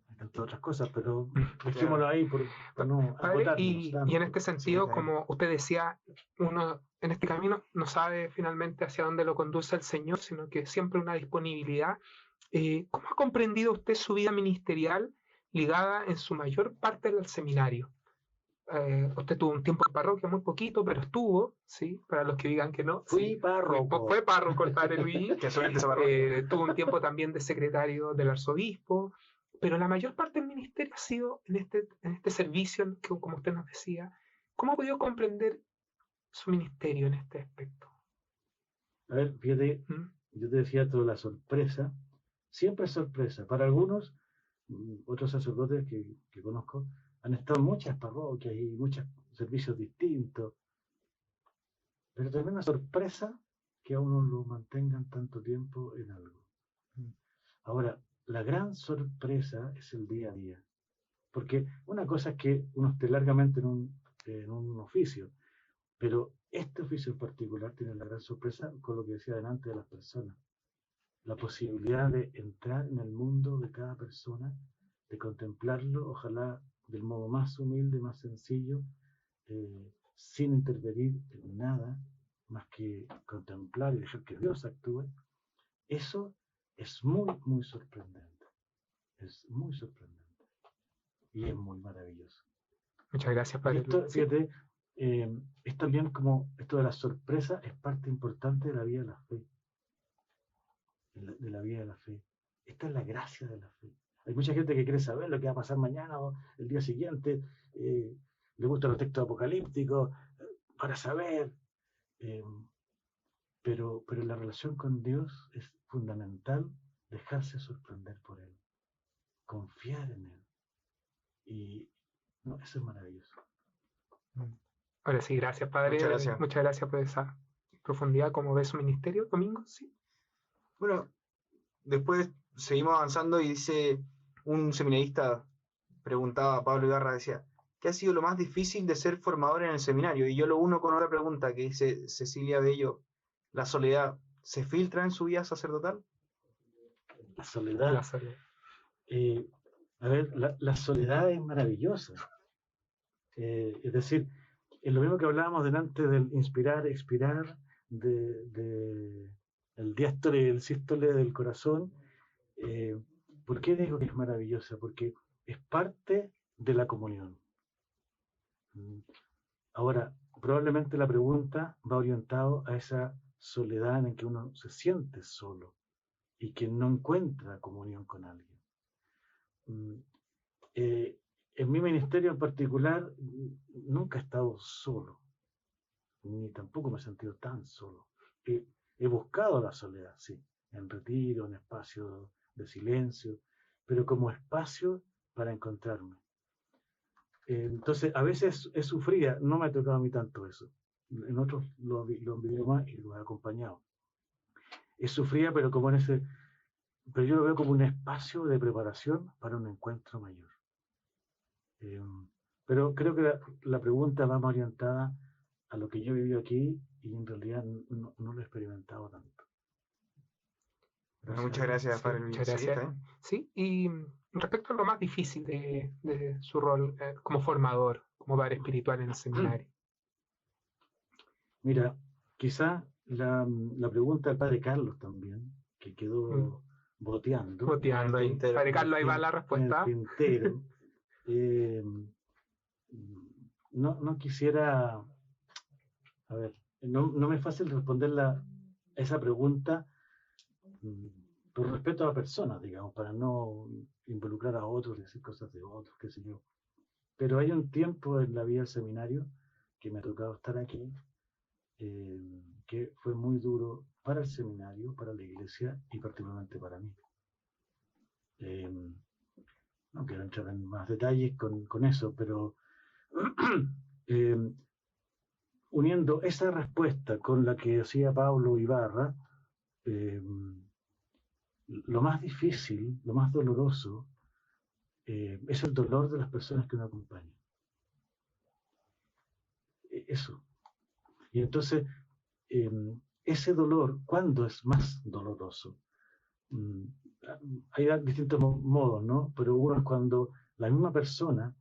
Hay tantas otras cosas, pero dejémoslo ahí para no Padre, agotarnos y tanto. en este sentido, Sí, como usted decía, uno en este camino no sabe finalmente hacia dónde lo conduce el Señor, sino que siempre una disponibilidad. ¿Cómo ha comprendido usted su vida ministerial ligada en su mayor parte al seminario? Usted tuvo un tiempo de parroquia, muy poquito, pero estuvo, ¿sí? Para los que digan que no. Fui sí, párroco. Fue párroco el padre Luis. Que suerte esa parroquia. Tuvo un tiempo también de secretario del arzobispo, pero la mayor parte del ministerio ha sido en este servicio, que, como usted nos decía. ¿Cómo ha podido comprender su ministerio en este aspecto? A ver, fíjate, ¿Mm? yo te decía toda la sorpresa, siempre es sorpresa. Para algunos, otros sacerdotes que conozco, han estado en muchas parroquias y muchos servicios distintos, pero también una sorpresa que a uno lo mantengan tanto tiempo en algo. Ahora, la gran sorpresa es el día a día, porque una cosa es que uno esté largamente en un oficio, pero este oficio en particular tiene la gran sorpresa con lo que decía delante de las personas, la posibilidad de entrar en el mundo de cada persona, de contemplarlo, ojalá del modo más humilde, más sencillo, sin intervenir en nada, más que contemplar y dejar que Dios actúe. Eso es muy, muy sorprendente. Es muy sorprendente. Y es muy maravilloso. Muchas gracias, Y padre esto, Luis. fíjate, es también como esto de la sorpresa, es parte importante de la vida de la fe. De la vida de la fe. Esta es la gracia de la fe. Hay mucha gente que quiere saber lo que va a pasar mañana o el día siguiente, le gustan los textos apocalípticos, para saber, pero la relación con Dios es fundamental, dejarse sorprender por Él, confiar en Él. Y no, eso es maravilloso. Ahora sí, gracias, padre. Muchas gracias. Muchas gracias por esa profundidad. ¿Cómo ve su ministerio, Domingo? Sí. Bueno, después seguimos avanzando y dice, un seminarista preguntaba a Pablo Ibarra, decía, ¿qué ha sido lo más difícil de ser formador en el seminario? Y yo lo uno con otra pregunta que dice Cecilia Bello, la soledad, ¿se filtra en su vida sacerdotal? La soledad. La soledad. A ver, la soledad es maravillosa. Es decir, es lo mismo que hablábamos delante del inspirar, expirar, el diástole y el sístole del corazón. ¿Por qué digo que es maravillosa? Porque es parte de la comunión. Ahora, probablemente la pregunta va orientado a esa soledad en que uno se siente solo y que no encuentra comunión con alguien. En mi ministerio en particular nunca he estado solo, ni tampoco me he sentido tan solo. He buscado la soledad, sí, en retiro, en espacios de silencio, pero como espacio para encontrarme. Entonces, a veces es sufrida, no me ha tocado a mí tanto eso. En otros lo han vivido más y lo he acompañado. Es sufrida, pero pero yo lo veo como un espacio de preparación para un encuentro mayor. Pero creo que la pregunta va más orientada a lo que yo he vivido aquí y en realidad no lo he experimentado tanto. Bueno, muchas gracias, Padre Luis. Muchas Sí, gracias. está bien. Sí, y respecto a lo más difícil de su rol como formador, como padre espiritual en el seminario. Mira, quizá la pregunta del Padre Carlos también, que quedó boteando. Boteando ahí. tintero. Padre Carlos, ahí va la En el respuesta. tintero. No quisiera, a ver, no me es fácil responder esa pregunta por respeto a personas, digamos, para no involucrar a otros, decir cosas de otros, qué sé yo. Pero hay un tiempo en la vida del seminario que me ha tocado estar aquí, que fue muy duro para el seminario, para la iglesia y particularmente para mí. No quiero entrar en más detalles con eso, pero uniendo esa respuesta con la que hacía Pablo Ibarra, lo más difícil, lo más doloroso, es el dolor de las personas que uno acompaña. Eso. Y entonces, ese dolor, ¿cuándo es más doloroso? Hay distintos modos, ¿no? Pero uno es cuando la misma persona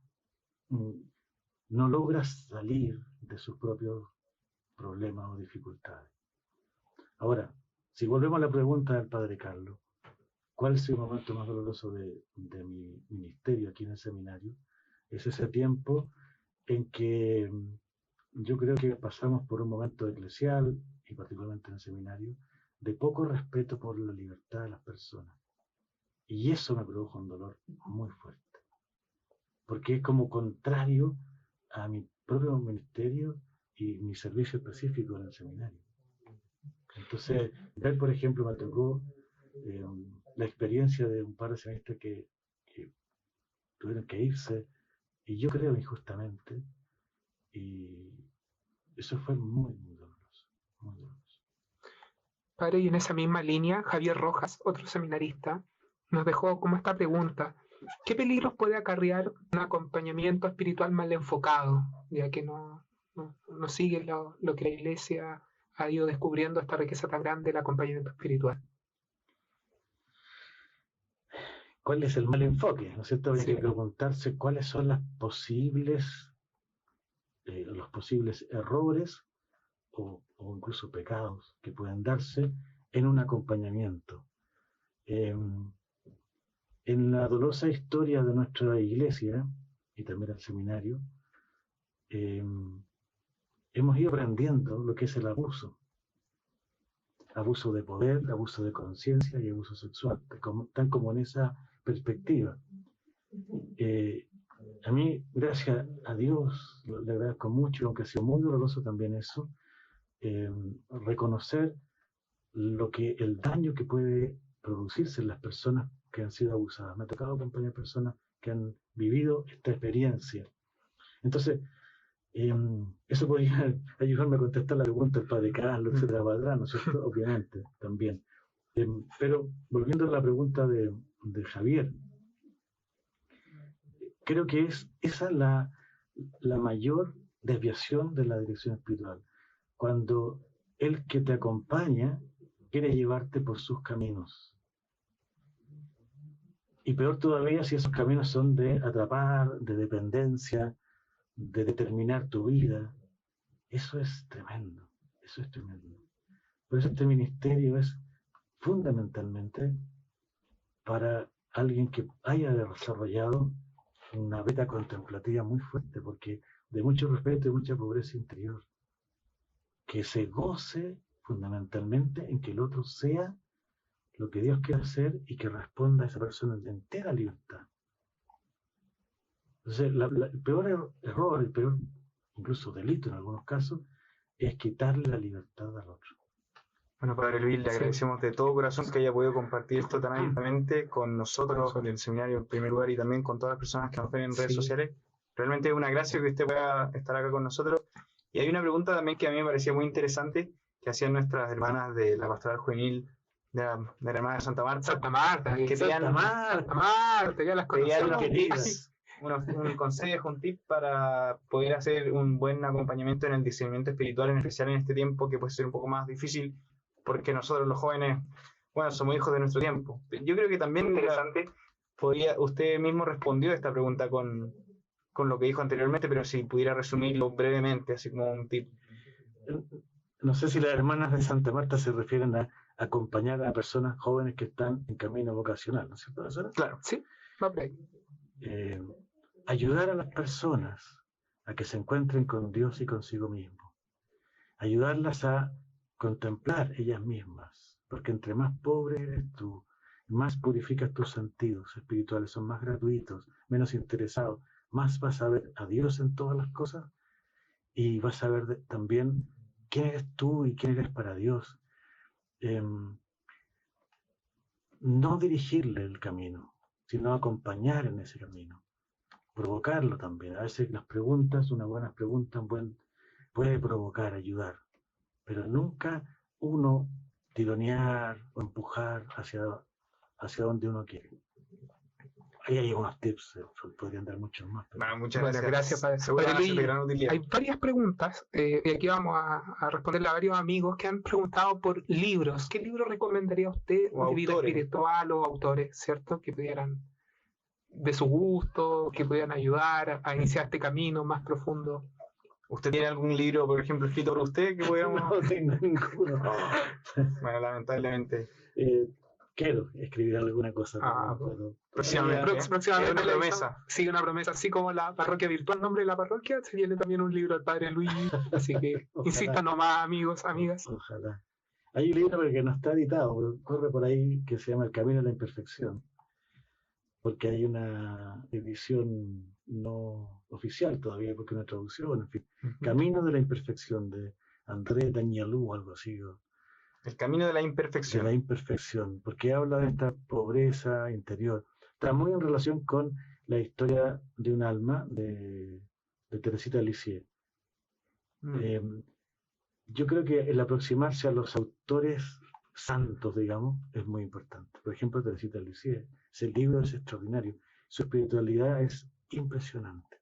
no logra salir de sus propios problemas o dificultades. Ahora, si volvemos a la pregunta del Padre Carlos, ¿cuál es el momento más doloroso de mi ministerio aquí en el seminario? Es ese tiempo en que yo creo que pasamos por un momento eclesial, y particularmente en el seminario, de poco respeto por la libertad de las personas. Y eso me produjo un dolor muy fuerte, porque es como contrario a mi propio ministerio y mi servicio específico en el seminario. Entonces, ver, por ejemplo, me tocó la experiencia de un par de seminaristas que tuvieron que irse, y yo creo injustamente, y eso fue muy, muy doloroso, muy doloroso. Padre, y en esa misma línea, Javier Rojas, otro seminarista, nos dejó como esta pregunta: ¿qué peligros puede acarrear un acompañamiento espiritual mal enfocado, ya que no sigue lo que la Iglesia ha ido descubriendo, esta riqueza tan grande del acompañamiento espiritual? ¿Cuál es el mal enfoque? ¿No es cierto? Habría Sí. que preguntarse cuáles son los posibles errores o incluso pecados que pueden darse en un acompañamiento. En la dolorosa historia de nuestra iglesia y también el seminario, hemos ido aprendiendo lo que es el abuso. Abuso de poder, abuso de conciencia y abuso sexual, tan como en esa perspectiva. A mí, gracias a Dios, le agradezco mucho, aunque ha sido muy doloroso también eso, reconocer el daño que puede producirse en las personas que han sido abusadas. Me ha tocado acompañar personas que han vivido esta experiencia. Entonces, eso podría ayudarme a contestar la pregunta del Padre Carlos, etcétera, Valdrán, ¿no es cierto? Obviamente, también. Pero volviendo a la pregunta de Javier, creo que es esa la mayor desviación de la dirección espiritual. Cuando el que te acompaña quiere llevarte por sus caminos Y peor todavía si esos caminos son de atrapar, de dependencia, de determinar tu vida. Eso es tremendo, eso es tremendo. Por eso este ministerio es fundamentalmente para alguien que haya desarrollado una beta contemplativa muy fuerte, porque de mucho respeto y mucha pobreza interior, que se goce fundamentalmente en que el otro sea lo que Dios quiere hacer y que responda a esa persona en entera libertad. Entonces, el peor error, el peor incluso delito en algunos casos, es quitarle la libertad al otro. Bueno, Padre Luis, le Sí. agradecemos de todo corazón que haya podido compartir esto tan abiertamente con nosotros en el seminario en primer lugar y también con todas las personas que nos ven en redes Sí. sociales. Realmente es una gracia que usted pueda estar acá con nosotros. Y hay una pregunta también que a mí me parecía muy interesante que hacían nuestras hermanas de la Pastoral Juvenil de la hermana de Santa Marta, Santa Marta, que pedían, Santa Marta, ya las pedían conocemos. unos queridas. tips, un consejo, un tip para poder hacer un buen acompañamiento en el discernimiento espiritual, en especial en este tiempo que puede ser un poco más difícil, porque nosotros los jóvenes, bueno, somos hijos de nuestro tiempo. Yo creo que también interesante, usted mismo respondió a esta pregunta con lo que dijo anteriormente, pero si pudiera resumirlo brevemente, así como un tip. No sé si las hermanas de Santa Marta se refieren a acompañar a personas jóvenes que están en camino vocacional, ¿no es cierto, profesora? Claro. Sí, va por ahí. Ayudar a las personas a que se encuentren con Dios y consigo mismo. Ayudarlas a contemplar ellas mismas, porque entre más pobre eres tú, más purificas tus sentidos espirituales, son más gratuitos, menos interesados, más vas a ver a Dios en todas las cosas y vas a ver también quién eres tú y quién eres para Dios. No dirigirle el camino, sino acompañar en ese camino, provocarlo también. A veces las preguntas, una buena pregunta puede provocar, ayudar, pero nunca uno tironear o empujar hacia donde uno quiere. Ahí hay unos tips, podrían dar muchos más. Pero... Bueno, muchas Bueno, gracias. Padre. Seguro van a Padre ser de Luis, gran utilidad. hay varias preguntas y aquí vamos a responderle a varios amigos que han preguntado por libros. ¿Qué libro recomendaría usted O de vida autores. espiritual o autores, cierto? Que pudieran, de su gusto, que pudieran ayudar a iniciar este camino más profundo. ¿Usted tiene algún libro, por ejemplo, escrito por usted que podamos...? No tengo ninguno. Bueno, lamentablemente. Quiero escribir alguna cosa. Ah, pero Próximamente. Próximamente Es una le promesa. avisamos. Sí, una promesa. Así como la parroquia virtual, nombre de la parroquia, se viene también un libro del Padre Luis. Así que Ojalá. insistan nomás, amigos, amigas. Ojalá. Hay un libro que no está editado, pero corre por ahí, que se llama El Camino a la Imperfección, porque hay una edición no oficial todavía, porque una traducción, en fin. Camino de la Imperfección, de André Danielou, algo así, El camino de la de imperfección. la imperfección, porque habla de esta pobreza interior. Está muy en relación con la historia de un alma de Teresita de Lisieux. Yo creo que el aproximarse a los autores santos, digamos, es muy importante. Por ejemplo, Teresita de Lisieux, ese libro es extraordinario, su espiritualidad es impresionante.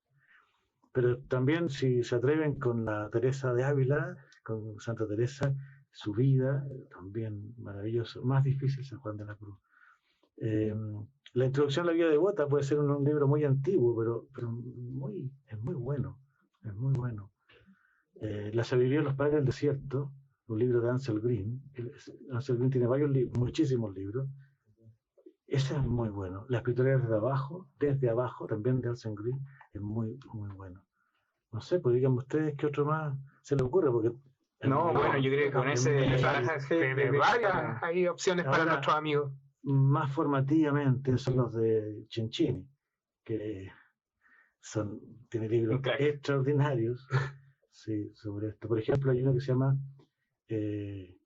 Pero también si se atreven con la Teresa de Ávila, con Santa Teresa, su vida también maravilloso, más difícil San Juan de la Cruz. La introducción a la vida devota puede ser un libro muy antiguo, pero es muy bueno, es muy bueno. La sabiduría de los padres del desierto, un libro de Ansel Green. Ansel Green tiene muchísimos libros. Ese es muy bueno. La espiritualidad desde abajo, también de Ansel Green, es muy, muy bueno. No sé, pues díganme ustedes qué otro más se le ocurre, porque... No, bueno, yo creo que con ese Tiene varias hay opciones para Ahora, nuestros amigos. Más formativamente son los de Cencini, que tiene libros extraordinarios sí, sobre esto. Por ejemplo, hay uno que se llama se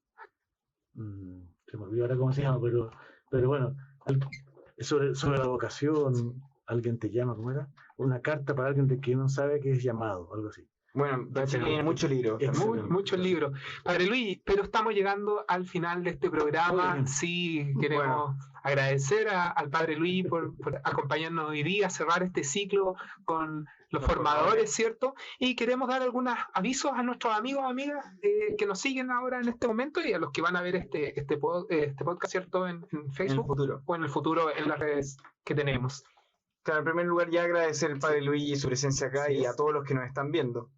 me olvidó ahora cómo se llama, pero bueno, sobre la vocación, alguien te llama, ¿cómo era? Una carta para alguien que no sabe que es llamado, algo así. Bueno, tiene muchos libros. Excelente. Muchos libros. Padre Luis, pero estamos llegando al final de este programa. Muy bien. Sí, queremos agradecer al Padre Luis por acompañarnos hoy día, cerrar este ciclo con los formadores, ¿cierto? Y queremos dar algunos avisos a nuestros amigos, amigas que nos siguen ahora en este momento y a los que van a ver este podcast, ¿cierto? En Facebook futuro. o en el futuro en las redes que tenemos. Claro, en primer lugar, ya agradecer al Padre Luigi su presencia acá Así y es. a todos los que nos están viendo.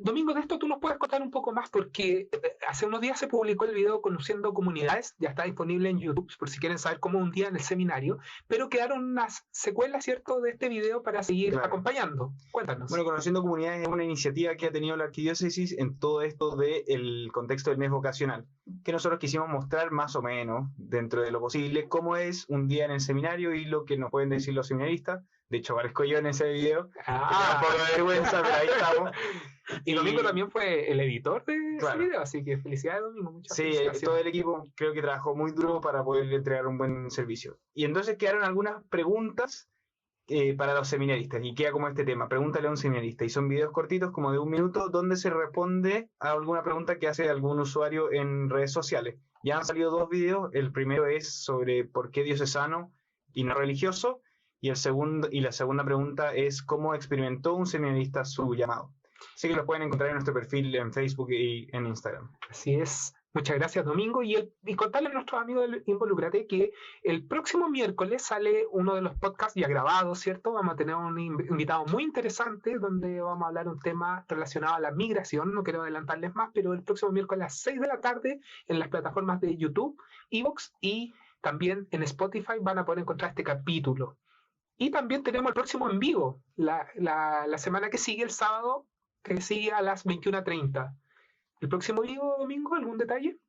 Domingo, de esto tú nos puedes contar un poco más porque hace unos días se publicó el video Conociendo Comunidades, ya está disponible en YouTube por si quieren saber cómo un día en el seminario, pero quedaron unas secuelas, ¿cierto?, de este video para seguir Claro. acompañando. Cuéntanos. Bueno, Conociendo Comunidades es una iniciativa que ha tenido la Arquidiócesis en todo esto del contexto del mes vocacional, que nosotros quisimos mostrar más o menos, dentro de lo posible, cómo es un día en el seminario y lo que nos pueden decir los seminaristas. De hecho, aparezco yo en ese video. Me da un poco de vergüenza, pero ahí estamos. Y Domingo también fue el editor de Claro. ese video, así que felicidades, Domingo. Muchas Sí, felicitaciones. todo el equipo creo que trabajó muy duro para poder entregar un buen servicio. Y entonces quedaron algunas preguntas para los seminaristas, y queda como este tema, pregúntale a un seminarista, y son videos cortitos como de 1 minuto donde se responde a alguna pregunta que hace algún usuario en redes sociales. Ya han salido 2 videos, el primero es sobre por qué diocesano y no religioso, y la segunda pregunta es cómo experimentó un seminarista su llamado. Así que los pueden encontrar en nuestro perfil en Facebook y en Instagram. Así es. Muchas gracias, Domingo. Y contarle a nuestros amigos del Involúcrate que el próximo miércoles sale uno de los podcasts ya grabados, ¿cierto? Vamos a tener un invitado muy interesante donde vamos a hablar un tema relacionado a la migración. No quiero adelantarles más, pero el próximo miércoles a las 6 de la tarde en las plataformas de YouTube, iVoox y también en Spotify van a poder encontrar este capítulo. Y también tenemos el próximo en vivo, la semana que sigue, el sábado, que sigue a las 21:30. ¿El próximo vivo, Domingo? ¿Algún detalle?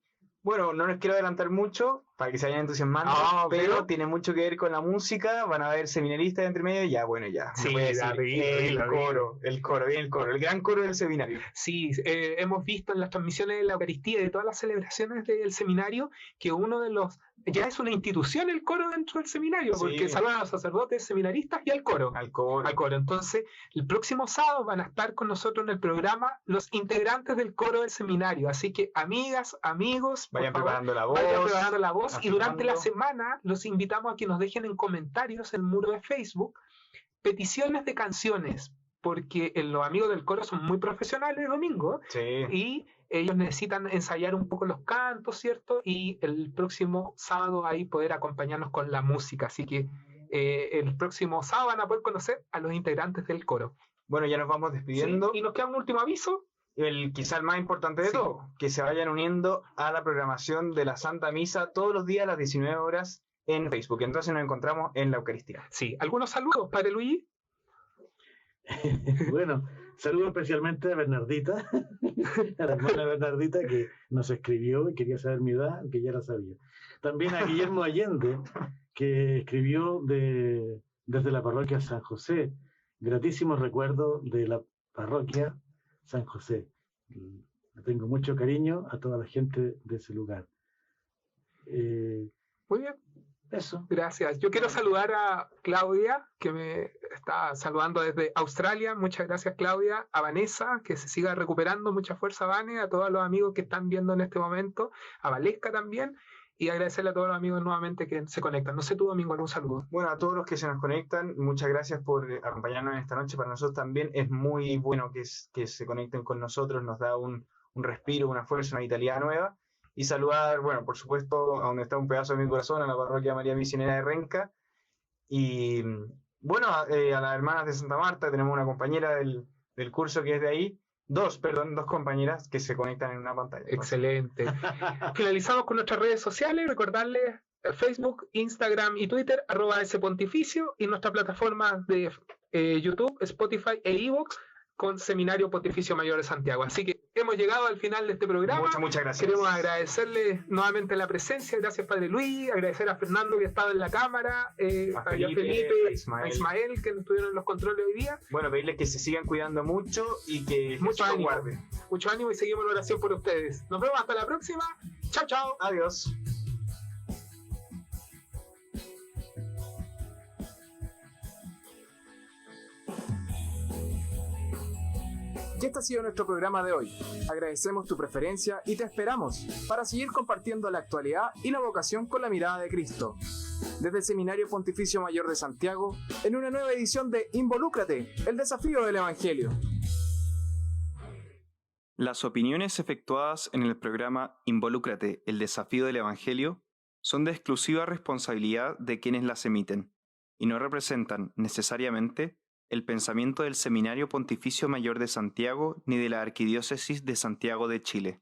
Bueno, no les quiero adelantar mucho para que se vayan entusiasmando, pero tiene mucho que ver con la música. Van a haber seminaristas entre medio. Ya, bueno, ya. Sí, me puede decir, el coro, el gran coro del seminario. Sí, hemos visto en las transmisiones de la Eucaristía y de todas las celebraciones del seminario que uno de los... Ya es una institución el coro dentro del seminario, Sí. porque saludan a los sacerdotes, seminaristas y al coro. Al coro. Entonces, el próximo sábado van a estar con nosotros en el programa los integrantes del coro del seminario. Así que, amigas, amigos, por Vayan favor, preparando la voz. vayan preparando la voz. Y durante la afirmando. semana los invitamos a que nos dejen en comentarios en el muro de Facebook peticiones de canciones, porque los amigos del coro son muy profesionales, Domingo, Sí. y ellos necesitan ensayar un poco los cantos, ¿cierto? Y el próximo sábado ahí poder acompañarnos con la música. Así que el próximo sábado van a poder conocer a los integrantes del coro. Bueno, ya nos vamos despidiendo. ¿Sí? Y nos queda un último aviso. Quizá el más importante de Sí. todo, que se vayan uniendo a la programación de la Santa Misa todos los días a las 19 horas en Facebook. Entonces nos encontramos en la Eucaristía. Sí. ¿Algunos saludos, Padre Luigi? Bueno, saludo especialmente a Bernardita, a la hermana Bernardita que nos escribió y quería saber mi edad, que ya la sabía. También a Guillermo Allende, que escribió desde la parroquia San José. Gratísimos recuerdos de la parroquia San José. Le tengo mucho cariño a toda la gente de ese lugar. Muy bien. Eso. Gracias. Yo quiero saludar a Claudia, que me está saludando desde Australia. Muchas gracias, Claudia. A Vanessa, que se siga recuperando. Mucha fuerza, Vane. A todos los amigos que están viendo en este momento. A Valesca también. Y agradecerle a todos los amigos nuevamente que se conectan. No sé tú, Domingo, algún saludo. Bueno, a todos los que se nos conectan, muchas gracias por acompañarnos en esta noche. Para nosotros también es muy bueno que se conecten con nosotros. Nos da un respiro, una fuerza, una vitalidad nueva. Y saludar, bueno, por supuesto, a donde está un pedazo de mi corazón, a la parroquia María Misionera de Renca. Y bueno, a las hermanas de Santa Marta, tenemos una compañera del curso que es de ahí. Dos compañeras que se conectan en una pantalla. Excelente. Finalizamos con nuestras redes sociales. Recordarles Facebook, Instagram y Twitter, @pontificio, y nuestra plataforma de YouTube, Spotify e iVoox con Seminario Pontificio Mayor de Santiago. Así que hemos llegado al final de este programa. Muchas gracias. Queremos agradecerle nuevamente la presencia. Gracias, Padre Luis. Agradecer a Fernando, que ha estado en la cámara, a Felipe, a Ismael, que estuvieron en los controles hoy día. Bueno, pedirles que se sigan cuidando mucho y que Mucho Jesús los ánimo. guarde. Mucho ánimo y seguimos en oración por ustedes. Nos vemos hasta la próxima. Chao, chao. Adiós. Y este ha sido nuestro programa de hoy. Agradecemos tu preferencia y te esperamos para seguir compartiendo la actualidad y la vocación con la mirada de Cristo. Desde el Seminario Pontificio Mayor de Santiago, en una nueva edición de Involúcrate, el desafío del Evangelio. Las opiniones efectuadas en el programa Involúcrate, el desafío del Evangelio, son de exclusiva responsabilidad de quienes las emiten y no representan necesariamente el pensamiento del Seminario Pontificio Mayor de Santiago ni de la Arquidiócesis de Santiago de Chile.